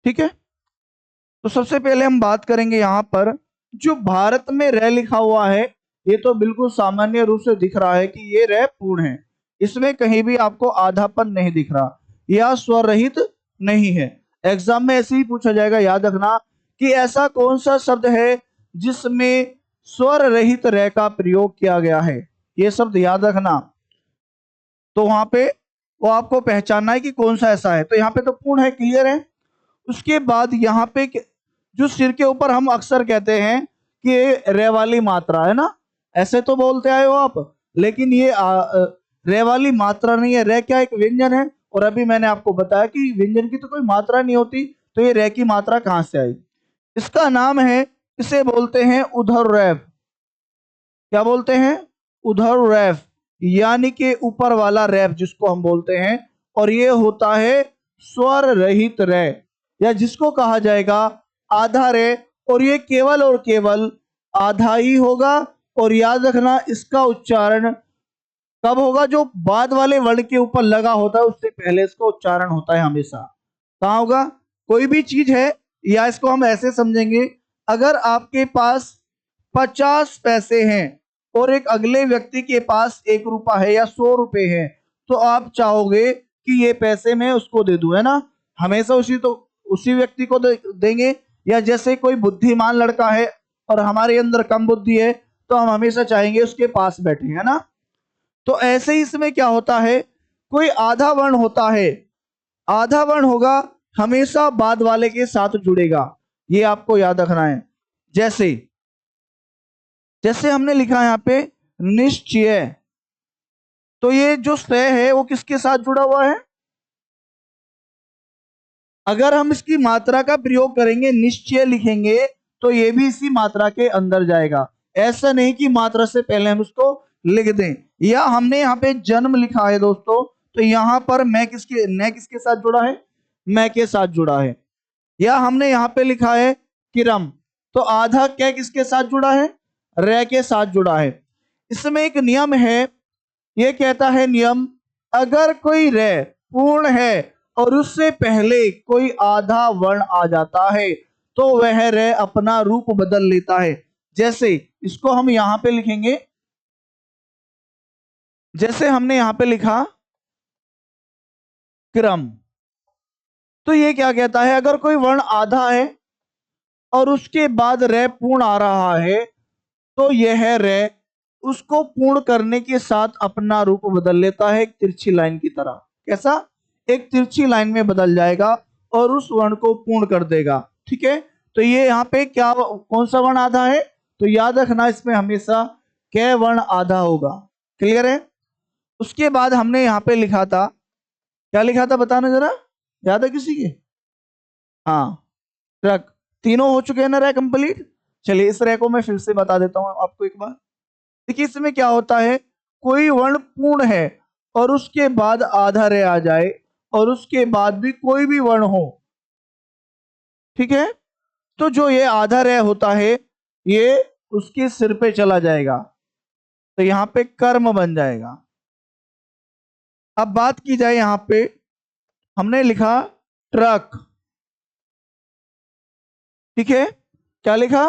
ठीक है, तो सबसे पहले हम बात करेंगे यहाँ पर जो भारत में रे लिखा हुआ है, ये तो बिल्कुल सामान्य रूप से दिख रहा है कि ये रे पूर्ण है। इसमें कहीं भी आपको आधापन नहीं दिख रहा या स्वर रहित नहीं है। एग्जाम में ऐसे ही पूछा जाएगा, याद रखना कि ऐसा कौन सा शब्द है जिसमें स्वर रहित रे का प्रयोग किया गया है। ये शब्द याद रखना। तो वहां पे वो आपको पहचानना है कि कौन सा ऐसा है। तो यहाँ पे तो पूर्ण है, क्लियर है। उसके बाद यहाँ पे जो सिर के ऊपर हम अक्सर कहते हैं कि ये रे वाली मात्रा है ना, ऐसे तो बोलते आए हो आप, लेकिन ये रे वाली मात्रा नहीं है। रे क्या एक व्यंजन है, और अभी मैंने आपको बताया कि व्यंजन की तो कोई मात्रा नहीं होती, तो ये रे की मात्रा कहां से आई? इसका नाम है, इसे बोलते हैं उधर रैफ। क्या बोलते हैं? उधर रैफ, यानी कि ऊपर वाला रैफ जिसको हम बोलते हैं। और ये होता है स्वर रहित रे, या जिसको कहा जाएगा आधा रे। और ये केवल और केवल आधा ही होगा। और याद रखना इसका उच्चारण कब होगा? जो बाद वाले वर्ण के ऊपर लगा होता है उससे पहले इसका उच्चारण होता है हमेशा। कहाँ होगा? कोई भी चीज है, या इसको हम ऐसे समझेंगे, अगर आपके पास 50 पैसे हैं और एक अगले व्यक्ति के पास 1 रुपया है या 100 रुपए है, तो आप चाहोगे कि ये पैसे मैं उसको दे दूं, है ना? हमेशा उसी व्यक्ति को देंगे। या जैसे कोई बुद्धिमान लड़का है और हमारे अंदर कम बुद्धि है, तो हम हमेशा चाहेंगे उसके पास बैठे, है ना? तो ऐसे ही इसमें क्या होता है, कोई आधा वर्ण होता है, आधा वर्ण होगा हमेशा बाद वाले के साथ जुड़ेगा। ये आपको याद रखना है। जैसे जैसे हमने लिखा है यहाँ पे निश्चय, तो ये जो स है वो किसके साथ जुड़ा हुआ है? अगर हम इसकी मात्रा का प्रयोग करेंगे, निश्चय लिखेंगे, तो ये भी इसी मात्रा के अंदर जाएगा। ऐसा नहीं कि मात्रा से पहले हम उसको लिख दें। या हमने यहाँ पे जन्म लिखा है दोस्तों, तो यहाँ पर मैं किसके साथ जुड़ा है? मैं के साथ जुड़ा है। या हमने यहाँ पे लिखा है किरम, तो आधा क्या किसके साथ जुड़ा है? रे के साथ जुड़ा है। इसमें एक नियम है, ये कहता है नियम, अगर कोई रे पूर्ण है और उससे पहले कोई आधा वर्ण आ जाता है, तो वह रे अपना रूप बदल लेता है। जैसे इसको हम यहां पे लिखेंगे, जैसे हमने यहां पे लिखा क्रम, तो ये क्या कहता है, अगर कोई वर्ण आधा है और उसके बाद रे पूर्ण आ रहा है, तो यह है रे, उसको पूर्ण करने के साथ अपना रूप बदल लेता है एक तिरछी लाइन की तरह। कैसा? एक तिरछी लाइन में बदल जाएगा और उस वर्ण को पूर्ण कर देगा। ठीक है, तो ये यहाँ पे क्या, कौन सा वर्ण आधा है? तो याद रखना इसमें हमेशा कै वर्ण आधा होगा। क्लियर है? उसके बाद हमने यहाँ पे लिखा था, क्या लिखा था बताना जरा, याद है किसी के? हाँ, ट्रक। तीनों हो चुके हैं ना रे कंप्लीट। चलिए इस रे को मैं फिर से बता देता हूँ आपको एक बार। देखिए इसमें क्या होता है, कोई वर्ण पूर्ण है और उसके बाद आधा रे आ जाए और उसके बाद भी कोई भी वर्ण हो, ठीक है, तो जो ये आधा रे होता है ये उसके सिर पे चला जाएगा, तो यहां पे कर्म बन जाएगा। अब बात की जाए यहां पे, हमने लिखा ट्रक, ठीक है, क्या लिखा?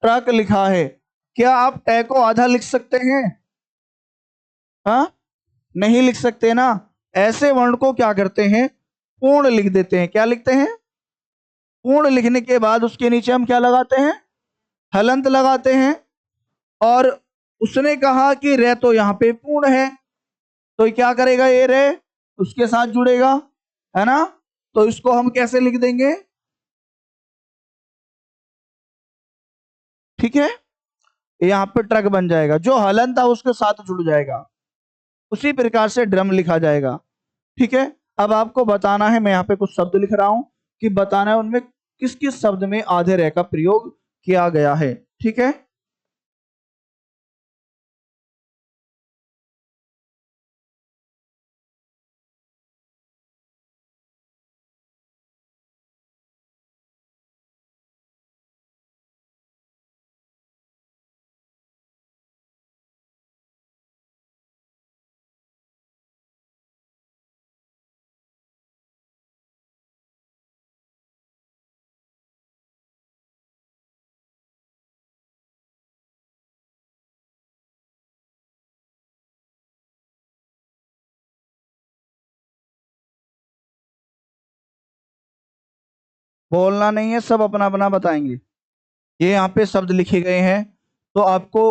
ट्रक लिखा है। क्या आप टै को आधा लिख सकते हैं? हाँ, नहीं लिख सकते ना। ऐसे वर्ण को क्या करते हैं, पूर्ण लिख देते हैं। क्या लिखते हैं? पूर्ण लिखने के बाद उसके नीचे हम क्या लगाते हैं, हलंत लगाते हैं। और उसने कहा कि रे तो यहाँ पे पूर्ण है, तो क्या करेगा ये रे, उसके साथ जुड़ेगा, है ना। तो इसको हम कैसे लिख देंगे, ठीक है, यहाँ पे ट्रक बन जाएगा, जो हलन था उसके साथ जुड़ जाएगा। उसी प्रकार से ड्रम लिखा जाएगा। ठीक है, अब आपको बताना है, मैं यहाँ पे कुछ शब्द लिख रहा हूं कि बताना है उनमें किस किस शब्द में आधे रह का प्रयोग किया गया है। ठीक है, बोलना नहीं है, सब अपना अपना बताएंगे। ये यहाँ पे शब्द लिखे गए हैं, तो आपको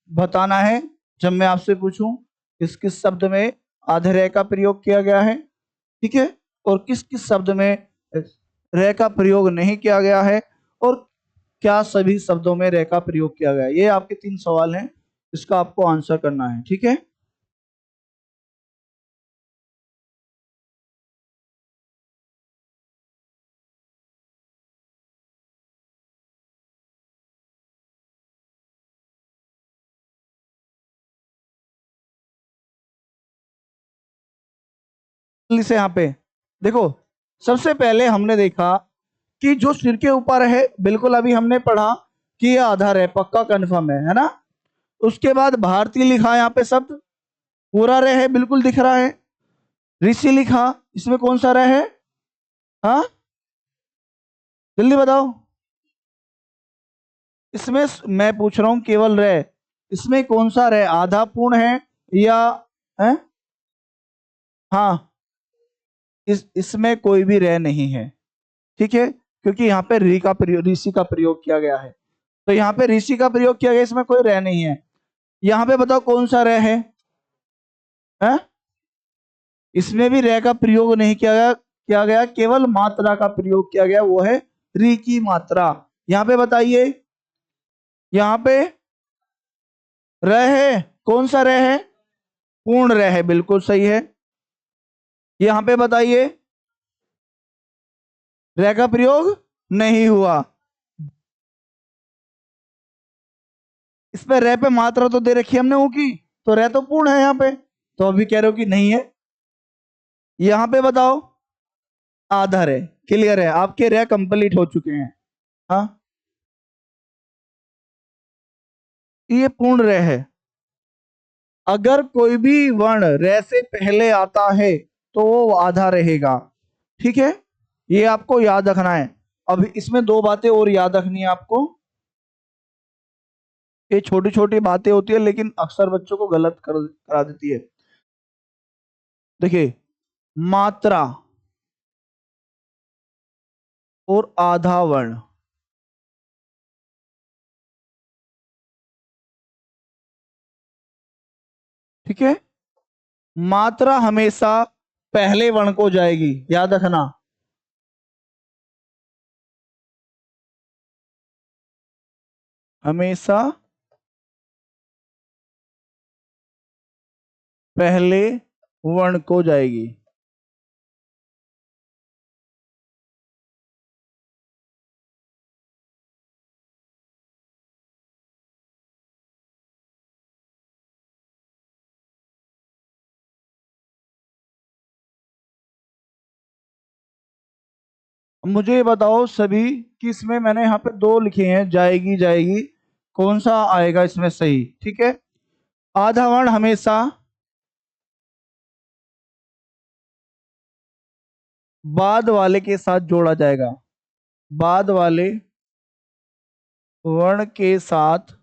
बताना है, जब मैं आपसे पूछूं किस किस शब्द में आधे रह का प्रयोग किया गया है, ठीक है, और किस किस शब्द में रह का प्रयोग नहीं किया गया है, और क्या सभी शब्दों में रह का प्रयोग किया गया है। ये आपके 3 सवाल हैं, इसका आपको आंसर करना है। ठीक है, से यहाँ पे देखो, सबसे पहले हमने देखा कि जो सिर के ऊपर है, बिल्कुल अभी हमने पढ़ा कि ये आधार है, पक्का कंफर्म है ना। उसके बाद भारतीय लिखा यहाँ पे शब्द, पूरा रह है, बिल्कुल दिख रहा है। ऋषि लिखा, इसमें कौन सा रह है? हाँ, जल्दी बताओ। इसमें मैं पूछ रहा हूं केवल रह, इसमें कौन सा रह, आधा पूर्ण है या है? हाँ, इसमें कोई भी रह नहीं है, ठीक है, क्योंकि यहाँ पे री का प्रयोग, ऋषि का प्रयोग किया गया है, तो यहाँ पे ऋषि का प्रयोग किया गया, इसमें कोई रह नहीं है। यहाँ पे बताओ कौन सा रह है? इसमें भी रह का प्रयोग नहीं किया गया, केवल मात्रा का प्रयोग किया गया, वो है री की मात्रा। यहाँ पे बताइए, यहाँ पे रह है, कौन सा रह है? पूर्ण रह है, बिल्कुल सही है। यहाँ पे बताइए, रह का प्रयोग नहीं हुआ। इस पे रह पे मात्रा तो दे रखी है हमने ऊ की, तो रह तो पूर्ण है यहाँ पे, तो अभी कह रहे हो कि नहीं है। यहाँ पे बताओ, आधा है, क्लियर है, आपके रह कंप्लीट हो चुके हैं। हाँ, ये पूर्ण रह है। अगर कोई भी वर्ण रह से पहले आता है तो वो आधा रहेगा, ठीक है, ये आपको याद रखना है। अब इसमें 2 बातें और याद रखनी है आपको, ये छोटी छोटी बातें होती है लेकिन अक्सर बच्चों को गलत करा देती है। देखिए, मात्रा और आधा वर्ण, ठीक है। मात्रा हमेशा पहले वर्ण को जाएगी, याद रखना। हमेशा पहले वर्ण को जाएगी। मुझे ये बताओ सभी कि इसमें मैंने यहाँ पे दो लिखे हैं, जाएगी जाएगी, कौन सा आएगा इसमें सही? ठीक है। आधा वर्ण हमेशा बाद वाले के साथ जोड़ा जाएगा। बाद वाले वर्ण के साथ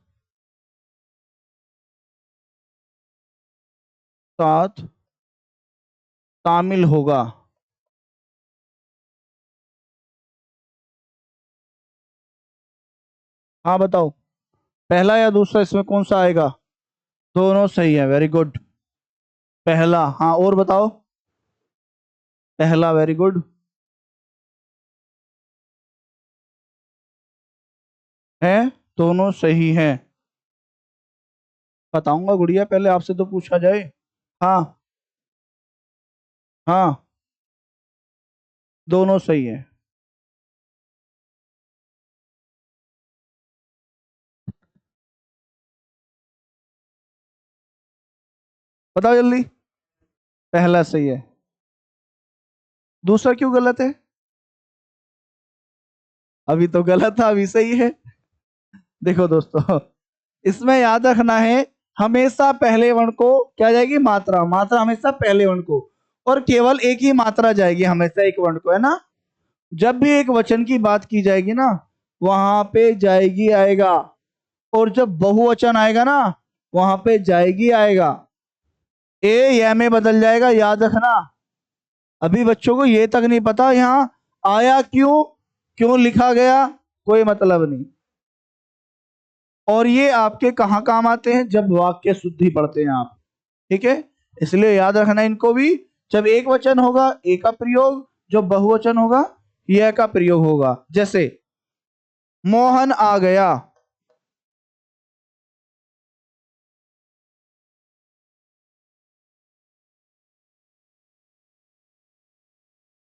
साथ शामिल होगा। हाँ बताओ, पहला या दूसरा इसमें कौन सा आएगा? दोनों सही है, वेरी गुड। पहला, हाँ और बताओ। पहला, वेरी गुड। है, दोनों सही हैं। बताऊंगा गुड़िया, पहले आपसे तो पूछा जाए। हाँ हाँ, दोनों सही है। बताओ जल्दी। पहला सही है, दूसरा क्यों गलत है? अभी तो गलत था, अभी सही है। देखो दोस्तों, इसमें याद रखना है, हमेशा पहले वर्ण को क्या जाएगी? मात्रा। मात्रा हमेशा पहले वर्ण को, और केवल एक ही मात्रा जाएगी हमेशा एक वर्ण को, है ना। जब भी एक वचन की बात की जाएगी ना, वहां पे जाएगी आएगा, और जब बहुवचन आएगा ना, वहां पे जाएगी आएगा। ए या में बदल जाएगा, याद रखना। अभी बच्चों को ये तक नहीं पता यहाँ आया क्यों, क्यों लिखा गया, कोई मतलब नहीं। और ये आपके कहाँ काम आते हैं? जब वाक्य शुद्धि पढ़ते हैं आप। ठीक है, इसलिए याद रखना इनको भी। जब एक वचन होगा ए का प्रयोग, जब बहुवचन होगा यह का प्रयोग होगा। जैसे मोहन आ गया,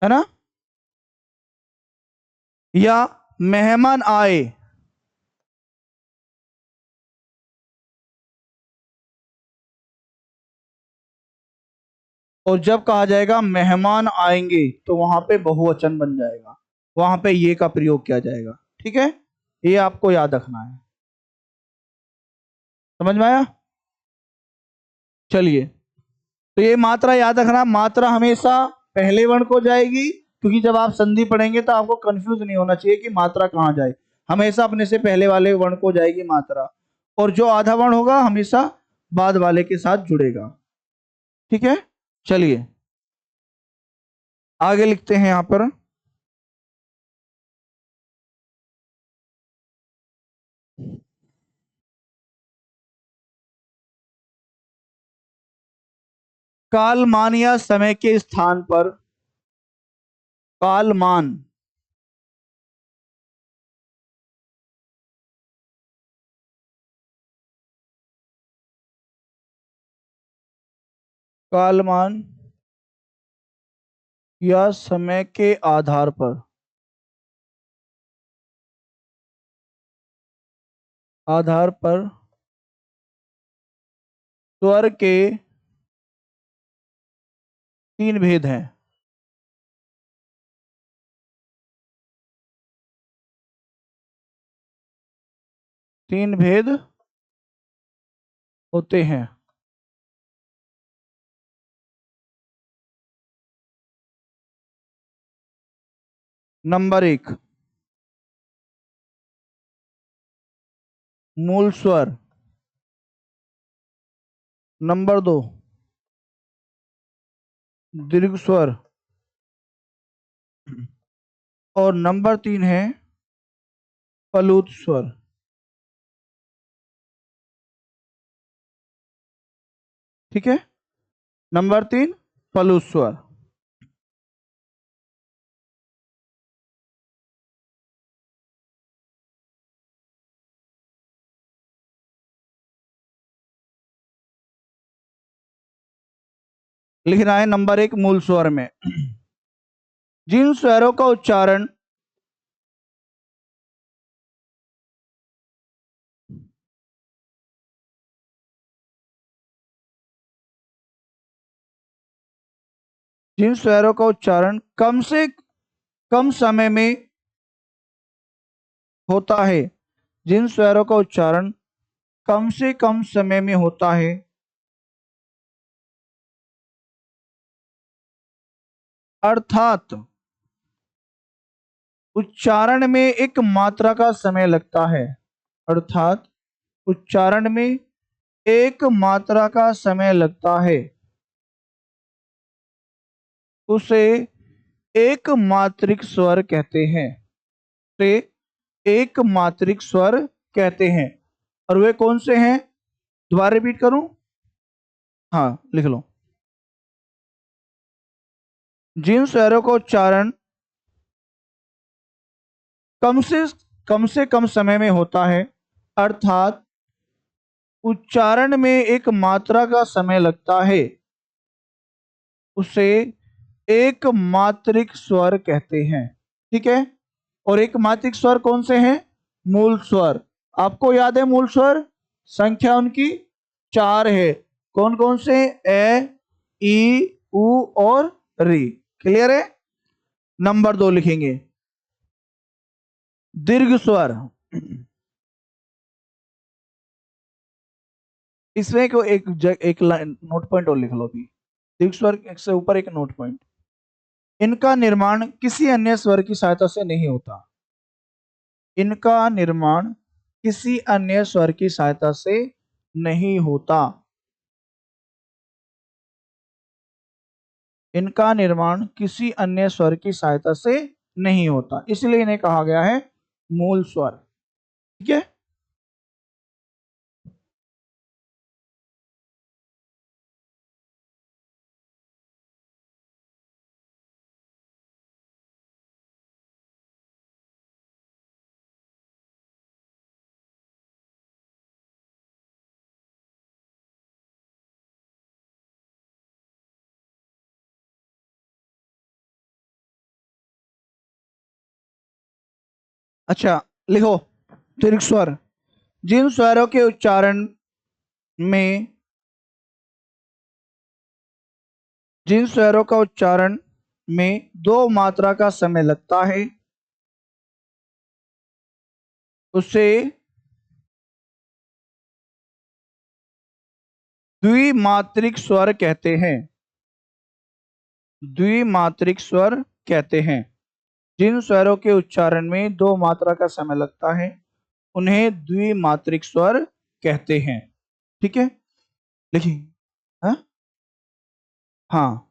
है ना। या मेहमान आए, और जब कहा जाएगा मेहमान आएंगे तो वहां पे बहुवचन बन जाएगा, वहां पे ये का प्रयोग किया जाएगा। ठीक है, ये आपको याद रखना है। समझ में आया? चलिए, तो ये मात्रा याद रखना, मात्रा हमेशा पहले वर्ण को जाएगी, क्योंकि जब आप संधि पढ़ेंगे तो आपको कंफ्यूज नहीं होना चाहिए कि मात्रा कहाँ जाए। हमेशा अपने से पहले वाले वर्ण को जाएगी मात्रा, और जो आधा वर्ण होगा हमेशा बाद वाले के साथ जुड़ेगा। ठीक है, चलिए आगे लिखते हैं यहां पर। कालमान या समय के स्थान पर कालमान, कालमान या समय के आधार पर, आधार पर स्वर के तीन भेद हैं। तीन भेद होते हैं। नंबर एक, मूल स्वर। नंबर दो, दीर्घ स्वर। और नंबर तीन है प्लुत स्वर। ठीक है। नंबर 3 पलु स्वर। लिखना है नंबर 1 मूल स्वर में जिन स्वरों का उच्चारण कम से कम समय में होता है, जिन स्वरों का उच्चारण कम से कम समय में होता है, अर्थात उच्चारण में एक मात्रा का समय लगता है, अर्थात उच्चारण में एक मात्रा का समय लगता है, उसे एक मात्रिक स्वर कहते हैं, उसे एक मात्रिक स्वर कहते हैं। और वे कौन से हैं? दोबारा रिपीट करूं? हाँ लिख लो। जिन स्वरों का उच्चारण कम से कम समय में होता है, अर्थात उच्चारण में एक मात्रा का समय लगता है, उसे एक मात्रिक स्वर कहते हैं। ठीक है। और एक मात्रिक स्वर कौन से हैं? मूल स्वर। आपको याद है मूल स्वर संख्या उनकी 4 है। कौन कौन से? ए, ई, उ और री। क्लियर है। नंबर 2 लिखेंगे दीर्घ स्वर। इसमें को एक नोट पॉइंट और लिख लो अभी। दीर्घ स्वर से ऊपर एक नोट पॉइंट। इनका निर्माण किसी अन्य स्वर की सहायता से नहीं होता, इनका निर्माण किसी अन्य स्वर की सहायता से नहीं होता, इनका निर्माण किसी अन्य स्वर की सहायता से नहीं होता, इसलिए इन्हें कहा गया है मूल स्वर। ठीक है। अच्छा लिखो दीर्घ स्वर। जिन स्वरों के उच्चारण में जिन स्वरों का उच्चारण में 2 मात्रा का समय लगता है, उसे द्विमात्रिक स्वर कहते हैं, द्विमात्रिक स्वर कहते हैं। जिन स्वरों के उच्चारण में 2 मात्रा का समय लगता है, उन्हें द्विमात्रिक स्वर कहते हैं। ठीक है। लिखिए। हाँ हाँ,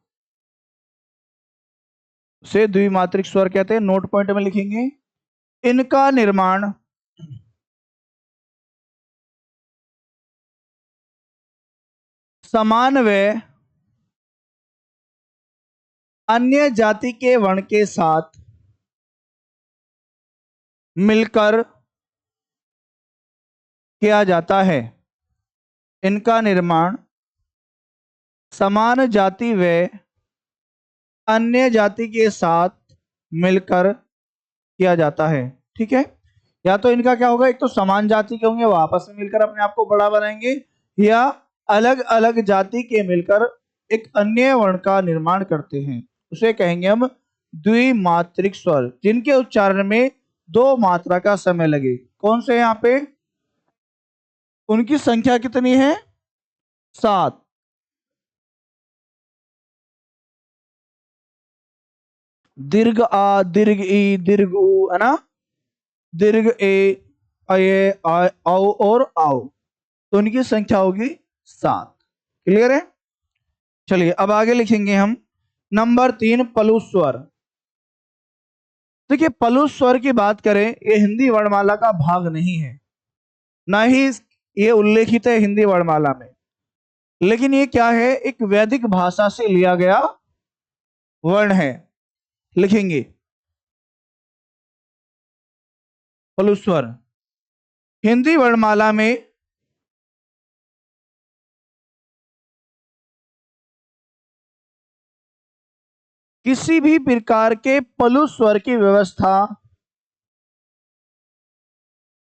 से द्विमात्रिक स्वर कहते हैं। नोट पॉइंट में लिखेंगे इनका निर्माण समान व अन्य जाति के वर्ण के साथ मिलकर किया जाता है, इनका निर्माण समान जाति व अन्य जाति के साथ मिलकर किया जाता है। ठीक है। या तो इनका क्या होगा, एक तो समान जाति के होंगे वो आपस में मिलकर अपने आप को बड़ा बनाएंगे, या अलग अलग जाति के मिलकर एक अन्य वर्ण का निर्माण करते हैं, उसे कहेंगे हम द्विमात्रिक स्वर, जिनके उच्चारण में 2 मात्रा का समय लगे। कौन से यहाँ पे? उनकी संख्या कितनी है? 7। दीर्घ आ, दीर्घ ई, दीर्घ उ, है ना, दीर्घ ए, अये, आओ और आओ, तो उनकी संख्या होगी 7। क्लियर है। चलिए अब आगे लिखेंगे हम नंबर 3 पलु स्वर। देखिए पलु स्वर की बात करें, ये हिंदी वर्णमाला का भाग नहीं है, ना ही ये उल्लेखित है हिंदी वर्णमाला में, लेकिन ये क्या है, एक वैदिक भाषा से लिया गया वर्ण है। लिखेंगे पलुस्वर। हिंदी वर्णमाला में किसी भी प्रकार के पलुस्वर की व्यवस्था,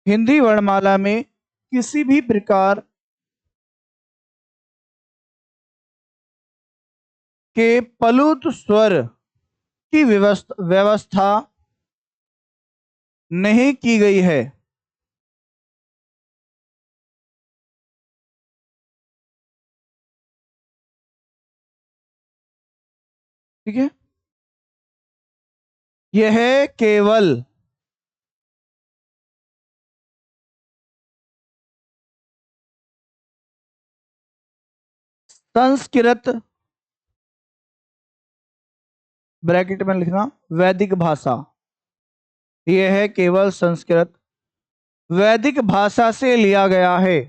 हिंदी वर्णमाला में किसी भी प्रकार के पलुत स्वर की व्यवस्था नहीं की गई है। ठीक है, यह केवल संस्कृत, ब्रैकेट में लिखना, वैदिक भाषा, यह है केवल संस्कृत वैदिक भाषा से लिया गया है।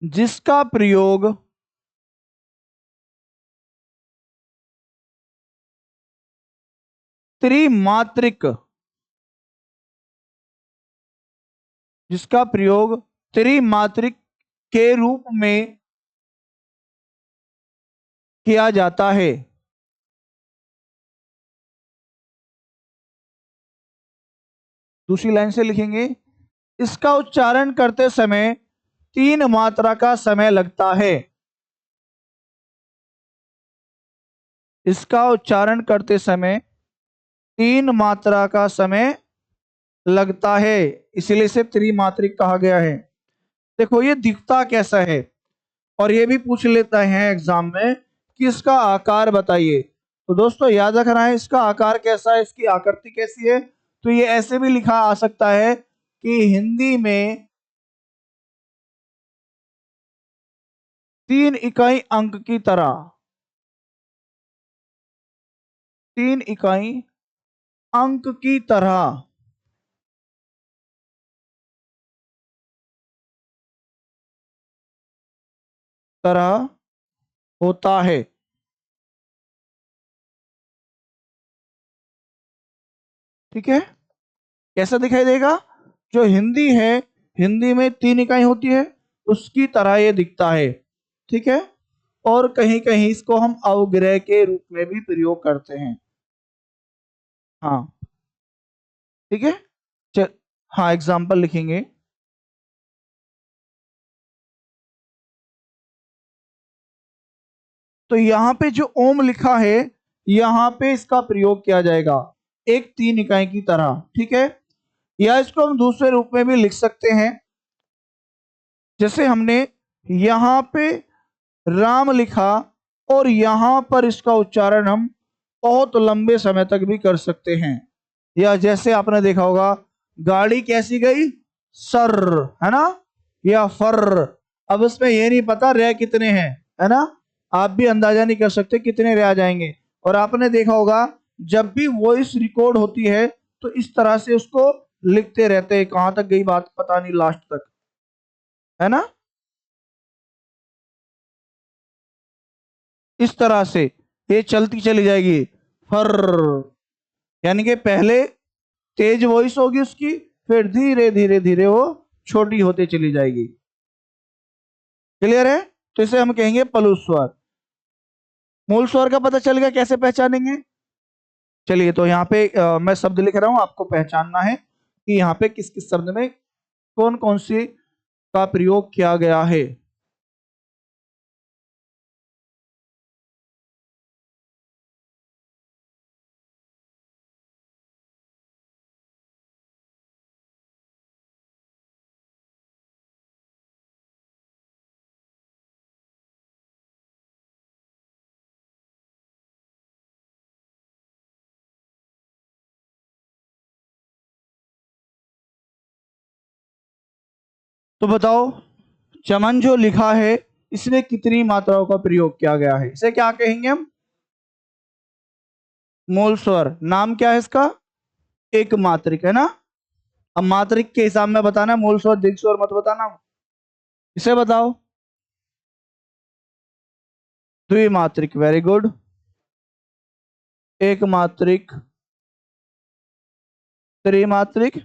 जिसका प्रयोग त्रिमात्रिक, जिसका प्रयोग त्रिमात्रिक के रूप में किया जाता है। दूसरी लाइन से लिखेंगे, इसका उच्चारण करते समय 3 मात्रा का समय लगता है। इसका उच्चारण करते समय 3 मात्रा का समय लगता है, इसलिए इसे त्रिमात्रिक कहा गया है। देखो ये दिखता कैसा है, और ये भी पूछ लेता है एग्जाम में कि इसका आकार बताइए। तो दोस्तों याद रखना है इसका आकार कैसा है, इसकी आकृति कैसी है। तो ये ऐसे भी लिखा आ सकता है कि हिंदी में 3 इकाई अंक की तरह, 3 इकाई अंक की तरह तरह होता है। ठीक है, कैसा दिखाई देगा, जो हिंदी है, हिंदी में 3 इकाई होती है, उसकी तरह ये दिखता है। ठीक है, और कहीं कहीं इसको हम अवग्रह के रूप में भी प्रयोग करते हैं। हाँ ठीक है, चल, हाँ एग्जाम्पल लिखेंगे। तो यहाँ पे जो ओम लिखा है, यहाँ पे इसका प्रयोग किया जाएगा एक 3 इकाई की तरह। ठीक है, या इसको हम दूसरे रूप में भी लिख सकते हैं, जैसे हमने यहाँ पे राम लिखा और यहाँ पर इसका उच्चारण हम बहुत लंबे समय तक भी कर सकते हैं। या जैसे आपने देखा होगा, गाड़ी कैसी गई, सर, है ना, या फर। अब इसमें ये नहीं पता रह कितने हैं, है ना, आप भी अंदाजा नहीं कर सकते कितने रह जाएंगे। और आपने देखा होगा जब भी वॉइस रिकॉर्ड होती है तो इस तरह से उसको लिखते रहते हैं, कहां तक गई बात पता नहीं लास्ट तक, है ना। इस तरह से ये चलती चली जाएगी, फर, यानी कि पहले तेज वॉइस होगी उसकी, फिर धीरे धीरे धीरे वो छोटी होती चली जाएगी। क्लियर है, तो इसे हम कहेंगे पलु स्वर। मूल स्वर का पता चल गया, कैसे पहचानेंगे। चलिए, तो यहाँ पे मैं शब्द लिख रहा हूं, आपको पहचानना है कि यहाँ पे किस किस शब्द में कौन कौन सी का प्रयोग किया गया है। तो बताओ, चमन जो लिखा है इसमें कितनी मात्राओं का प्रयोग किया गया है, इसे क्या कहेंगे हम, मूल स्वर। नाम क्या है इसका, एक मात्रिक, है ना। अब मात्रिक के हिसाब में बताना, मूल स्वर दीर्घ स्वर मत बताना। इसे बताओ। द्विमात्रिक, वेरी गुड। एक मात्रिक, त्रिमात्रिक।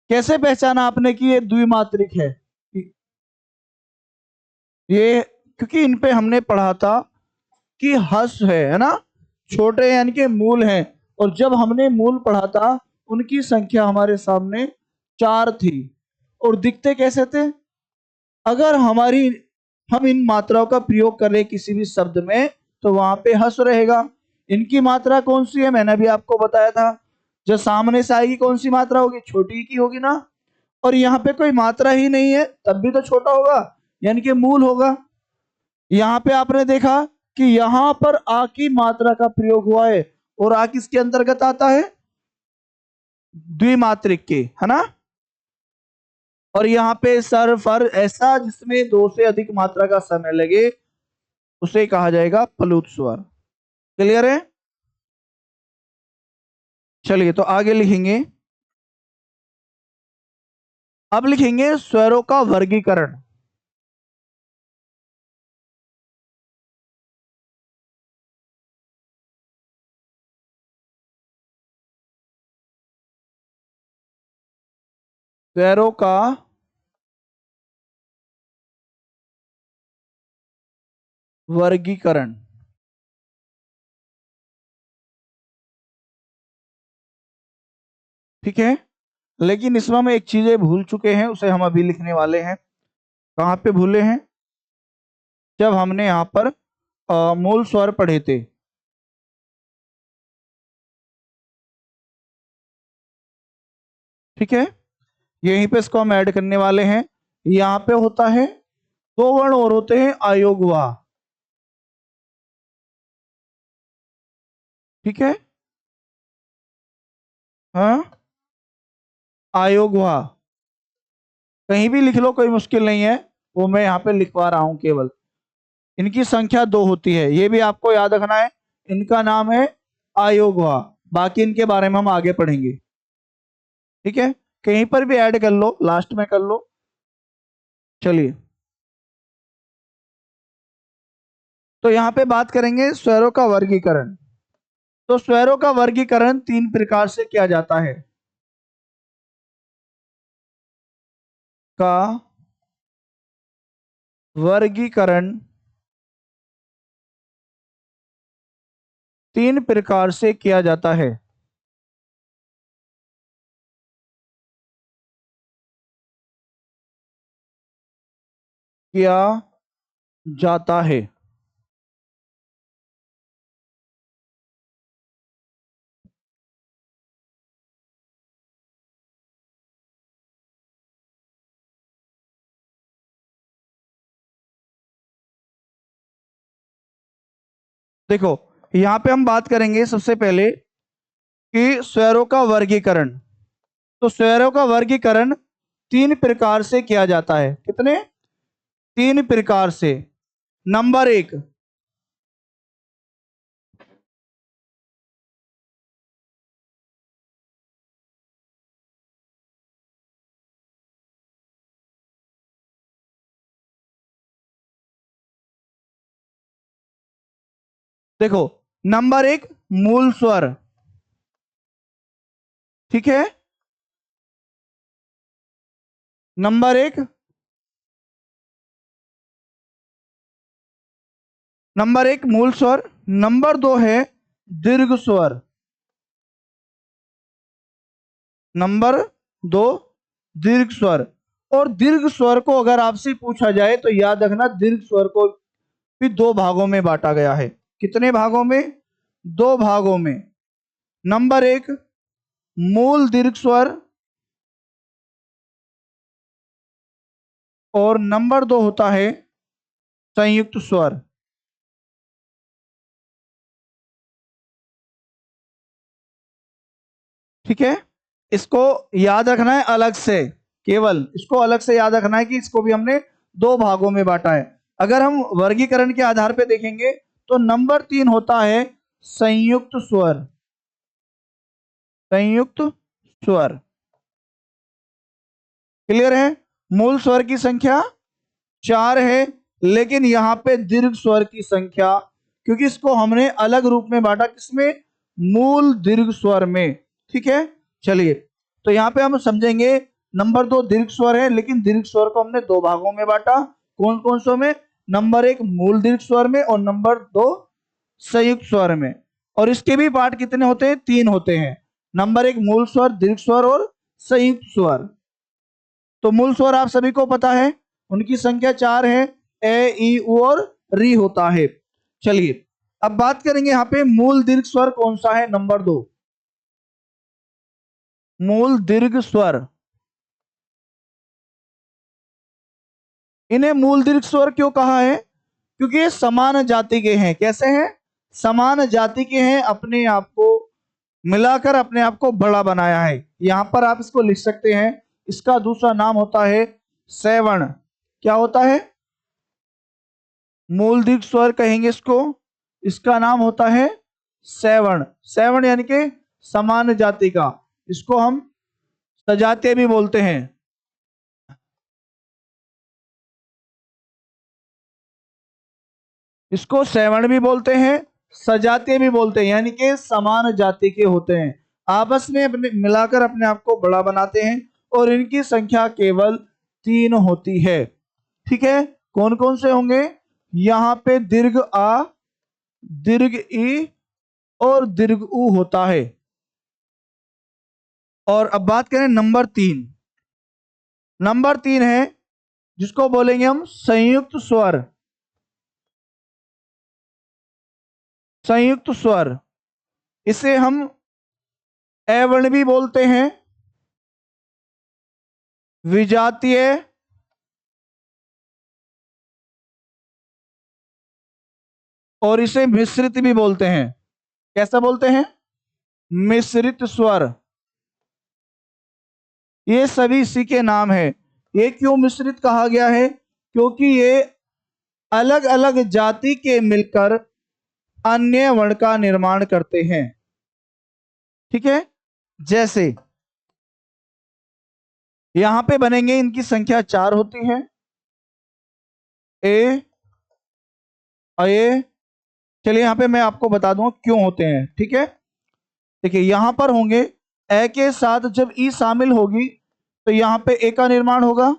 कैसे पहचाना आपने कि ये द्विमात्रिक है? ये क्योंकि इन पे हमने पढ़ा था कि हस है ना, छोटे यानी कि मूल हैं। और जब हमने मूल पढ़ा था उनकी संख्या हमारे सामने 4 थी। और दिखते कैसे थे? अगर हम इन मात्राओं का प्रयोग करें किसी भी शब्द में तो वहां पे हस रहेगा। इनकी मात्रा कौन सी है? मैंने भी आपको बताया था। जो सामने से आएगी कौन सी मात्रा होगी? छोटी की होगी ना। और यहाँ पे कोई मात्रा ही नहीं है तब भी तो छोटा होगा, यानी कि मूल होगा। यहाँ पे आपने देखा कि यहां पर आ की मात्रा का प्रयोग हुआ है, और आ किसके अंतर्गत आता है? द्विमात्रिक के, है ना। और यहाँ पे सर फर ऐसा जिसमें 2 से अधिक मात्रा का समय लगे उसे कहा जाएगा प्लुत स्वर। क्लियर है? चलिए तो आगे लिखेंगे। अब लिखेंगे स्वरों का वर्गीकरण। स्वरों का वर्गीकरण। ठीक है, लेकिन इसमें हम एक चीजें भूल चुके हैं, उसे हम अभी लिखने वाले हैं। कहाँ पे भूले हैं? जब हमने यहाँ पर मूल स्वर पढ़े थे। ठीक है, यहीं पे इसको हम ऐड करने वाले हैं। यहाँ पे होता है 2 वर्ण और होते हैं आयोगवाह। ठीक है, हाँ, आयोगवाह। कहीं भी लिख लो, कोई मुश्किल नहीं है, वो मैं यहाँ पे लिखवा रहा हूं केवल। इनकी संख्या 2 होती है, ये भी आपको याद रखना है। इनका नाम है आयोगवाह। बाकी इनके बारे में हम आगे पढ़ेंगे। ठीक है, कहीं पर भी ऐड कर लो, लास्ट में कर लो। चलिए, तो यहाँ पे बात करेंगे स्वरों का वर्गीकरण। तो स्वरों का वर्गीकरण 3 प्रकार से किया जाता है। का वर्गीकरण 3 प्रकार से किया जाता है। किया जाता है। देखो, यहां पे हम बात करेंगे सबसे पहले कि स्वरों का वर्गीकरण। तो स्वरों का वर्गीकरण 3 प्रकार से किया जाता है। कितने? 3 प्रकार से। नंबर 1, देखो, नंबर 1 मूल स्वर। ठीक है, नंबर 1, मूल स्वर। नंबर 2 है दीर्घ स्वर। नंबर 2 दीर्घ स्वर। और दीर्घ स्वर को अगर आपसे पूछा जाए तो याद रखना, दीर्घ स्वर को भी 2 भागों में बांटा गया है। कितने भागों में? 2 भागों में। नंबर 1 मूल दीर्घ स्वर, और नंबर 2 होता है संयुक्त स्वर। ठीक है, इसको याद रखना है अलग से। केवल इसको अलग से याद रखना है कि इसको भी हमने 2 भागों में बांटा है। अगर हम वर्गीकरण के आधार पर देखेंगे तो नंबर 3 होता है संयुक्त स्वर। संयुक्त स्वर। क्लियर है? मूल स्वर की संख्या 4 है, लेकिन यहाँ पे दीर्घ स्वर की संख्या, क्योंकि इसको हमने अलग रूप में बांटा, किसमें? मूल दीर्घ स्वर में। ठीक है, चलिए, तो यहाँ पे हम समझेंगे नंबर 2 दीर्घ स्वर है, लेकिन दीर्घ स्वर को हमने दो भागों में बांटा। कौन कौन सो में? नंबर 1 मूल दीर्घ स्वर में और नंबर 2 संयुक्त स्वर में। और इसके भी पार्ट कितने होते हैं? 3 होते हैं। नंबर 1 मूल स्वर, दीर्घ स्वर और संयुक्त स्वर। तो मूल स्वर आप सभी को पता है, उनकी संख्या 4 है, ए ई उ और री होता है। चलिए, अब बात करेंगे यहाँ पे मूल दीर्घ स्वर कौन सा है? नंबर 2 मूल दीर्घ स्वर। इन्हें मूल दीर्घ स्वर क्यों कहा है? क्योंकि ये समान जाति के हैं। कैसे हैं? समान जाति के हैं, अपने आप को मिलाकर अपने आप को बड़ा बनाया है। यहां पर आप इसको लिख सकते हैं, इसका दूसरा नाम होता है सेवण। क्या होता है? मूल दीर्घ स्वर कहेंगे इसको, इसका नाम होता है सेवण। सेवण यानी कि समान जाति का, इसको हम सजातीय भी बोलते हैं। इसको सेवण भी बोलते हैं, सजातीय भी बोलते हैं, यानी कि समान जाति के होते हैं, आपस में अपने मिलाकर अपने आप को बड़ा बनाते हैं, और इनकी संख्या केवल 3 होती है। ठीक है, कौन कौन से होंगे? यहाँ पे दीर्घ आ, दीर्घ ई और दीर्घ उ होता है। और अब बात करें नंबर 3। नंबर 3 है जिसको बोलेंगे हम संयुक्त स्वर। संयुक्त स्वर, इसे हम अवर्ण भी बोलते हैं, विजातीय और इसे मिश्रित भी बोलते हैं। कैसा बोलते हैं? मिश्रित स्वर। ये सभी इसी के नाम है। ये क्यों मिश्रित कहा गया है? क्योंकि ये अलग अलग जाति के मिलकर अन्य वर्ण का निर्माण करते हैं। ठीक है, जैसे यहां पे बनेंगे, इनकी संख्या 4 होती है, ए ए। चलिए, यहां पे मैं आपको बता दूं क्यों होते हैं। ठीक है, देखिए यहां पर होंगे, ए के साथ जब ई शामिल होगी तो यहां पे ए का निर्माण होगा।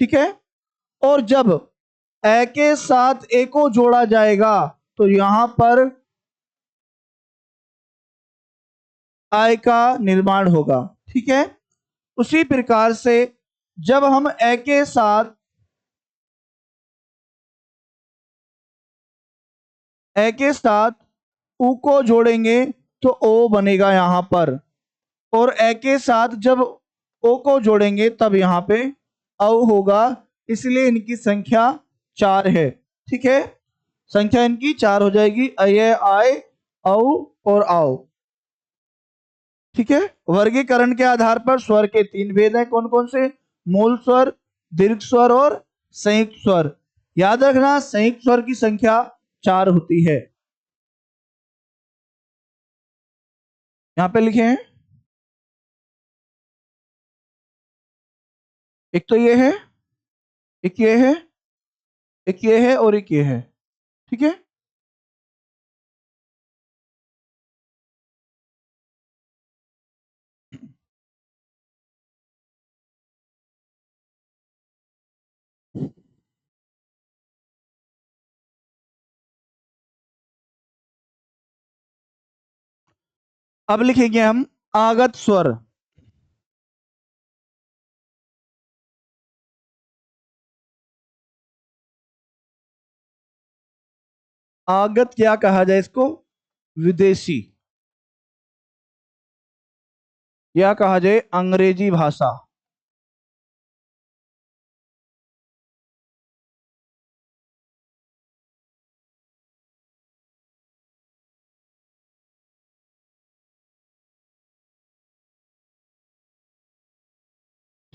ठीक है, और जब ए के साथ ए को जोड़ा जाएगा तो यहां पर आय का निर्माण होगा। ठीक है, उसी प्रकार से जब हम ए के साथ उ को जोड़ेंगे तो ओ बनेगा यहां पर, और ए के साथ जब ओ को जोड़ेंगे तब यहां पे औ होगा, इसलिए इनकी संख्या 4 है। ठीक है, संख्या इनकी 4 हो जाएगी, अय आय औ और आओ। ठीक है, वर्गीकरण के आधार पर स्वर के 3 भेद हैं। कौन कौन से? मूल स्वर, दीर्घ स्वर और संयुक्त स्वर। याद रखना, संयुक्त स्वर की संख्या 4 होती है। यहां पे लिखे हैं, एक तो ये है, एक ये है, एक ये है और एक ये है। ठीक है, अब लिखेंगे हम आगत स्वर। आगत क्या कहा जाए इसको? विदेशी, या कहा जाए अंग्रेजी भाषा।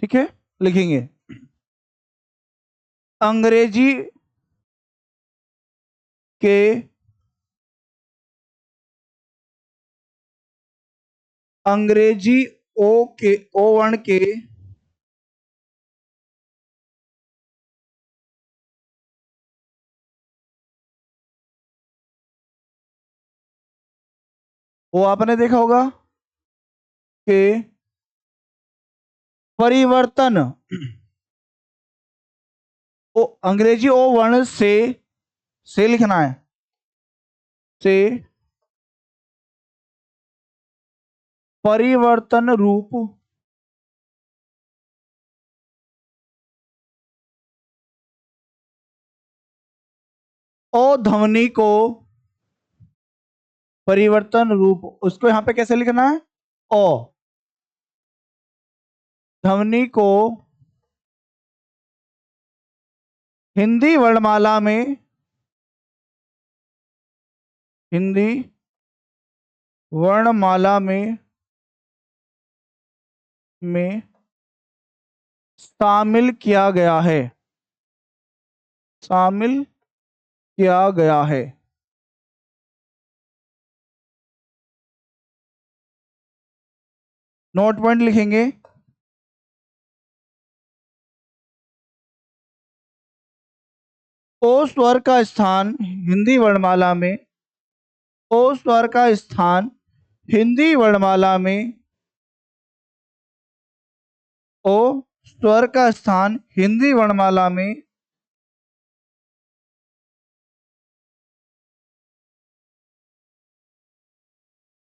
ठीक है, लिखेंगे अंग्रेजी के अंग्रेजी ओ के, ओ वर्ण के वो आपने देखा होगा कि परिवर्तन ओ अंग्रेजी ओ वर्ण से लिखना है, से परिवर्तन रूप ओ ध्वनि को, परिवर्तन रूप उसको यहां पे कैसे लिखना है, ओ ध्वनि को हिंदी वर्णमाला में, हिंदी वर्णमाला में शामिल किया गया है, शामिल किया गया है। नोट पॉइंट लिखेंगे, ओ स्वर का स्थान हिंदी वर्णमाला में, ओ स्वर का स्थान हिंदी वर्णमाला में, ओ स्वर का स्थान हिंदी वर्णमाला में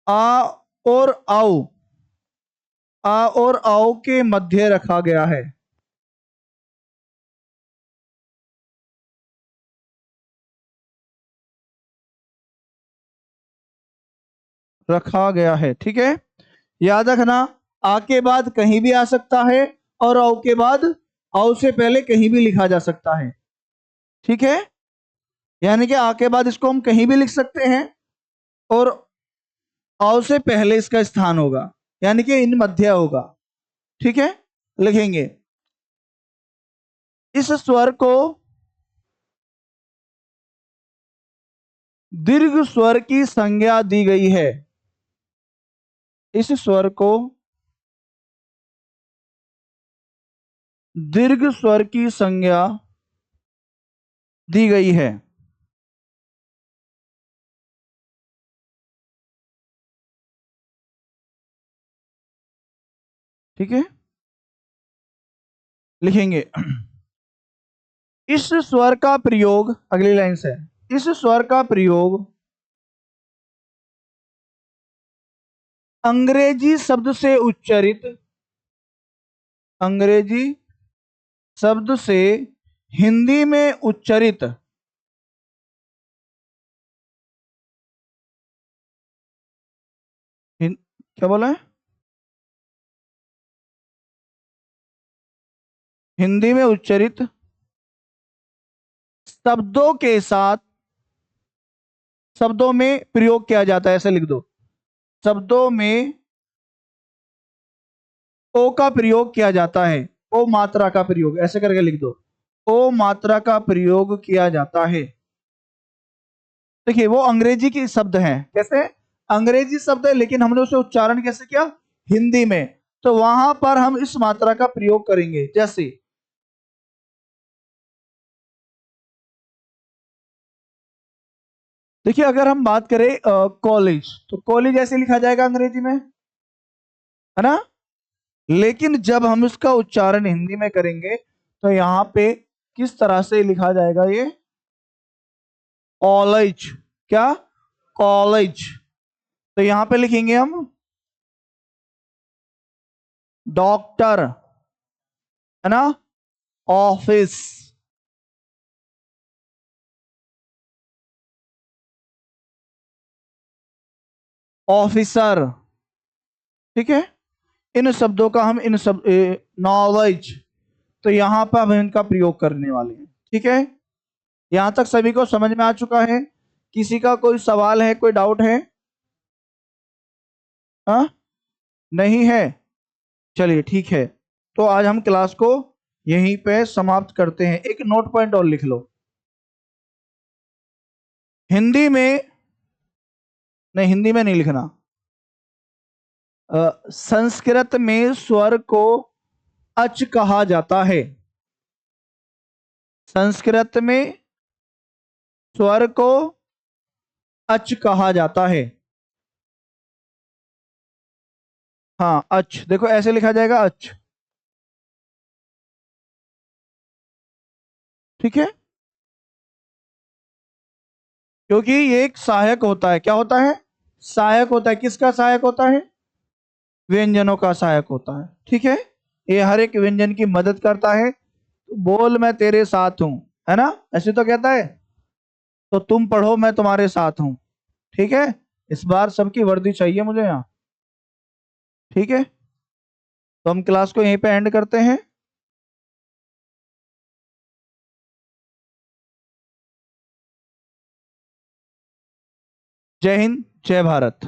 आ और औ, आ और औ के मध्य रखा गया है, रखा गया है। ठीक है, याद रखना, आ के बाद कहीं भी आ सकता है और औ के बाद, औ से पहले कहीं भी लिखा जा सकता है। ठीक है, यानी कि आ के बाद इसको हम कहीं भी लिख सकते हैं और औ से पहले इसका स्थान होगा, यानी कि इन मध्य होगा। ठीक है, लिखेंगे, इस स्वर को दीर्घ स्वर की संज्ञा दी गई है, इस स्वर को दीर्घ स्वर की संज्ञा दी गई है। ठीक है, लिखेंगे, इस स्वर का प्रयोग, अगली लाइन से, इस स्वर का प्रयोग अंग्रेजी शब्द से उच्चारित, अंग्रेजी शब्द से हिंदी में उच्चारित, क्या बोला है, हिंदी में उच्चारित शब्दों के साथ, शब्दों में प्रयोग किया जाता है, ऐसे लिख दो, शब्दों में ओ का प्रयोग किया जाता है, ओ मात्रा का प्रयोग, ऐसे करके लिख दो, ओ मात्रा का प्रयोग किया जाता है। देखिए वो अंग्रेजी की शब्द है, कैसे, अंग्रेजी शब्द है लेकिन हमने उसे उच्चारण कैसे किया, हिंदी में, तो वहां पर हम इस मात्रा का प्रयोग करेंगे। जैसे देखिए अगर हम बात करें कॉलेज, तो कॉलेज ऐसे लिखा जाएगा अंग्रेजी में, है ना, लेकिन जब हम इसका उच्चारण हिंदी में करेंगे तो यहाँ पे किस तरह से लिखा जाएगा, ये कॉलेज, क्या, कॉलेज, तो यहां पे लिखेंगे हम डॉक्टर, है ना, ऑफिस, ऑफिसर। ठीक है, इन शब्दों का हम इन सब, नॉलेज, तो यहां पर हम इनका प्रयोग करने वाले हैं। ठीक है, यहां तक सभी को समझ में आ चुका है, किसी का कोई सवाल है, कोई डाउट है, हाँ, नहीं है, चलिए ठीक है, तो आज हम क्लास को यहीं पे समाप्त करते हैं। एक नोट पॉइंट और लिख लो, हिंदी में, नहीं हिंदी में नहीं लिखना, संस्कृत में स्वर को अच कहा जाता है, संस्कृत में स्वर को अच कहा जाता है। हाँ अच, देखो ऐसे लिखा जाएगा अच। ठीक है, क्योंकि ये एक सहायक होता है। क्या होता है? सहायक होता है। किसका सहायक होता है? व्यंजनों का सहायक होता है। ठीक है, ये हर एक व्यंजन की मदद करता है। बोल मैं तेरे साथ हूं, है ना, ऐसे तो कहता है। तो तुम पढ़ो मैं तुम्हारे साथ हूं। ठीक है, इस बार सबकी वर्दी चाहिए मुझे यहाँ। ठीक है, तो हम क्लास को यहीं पे एंड करते हैं। जय हिंद, जय भारत।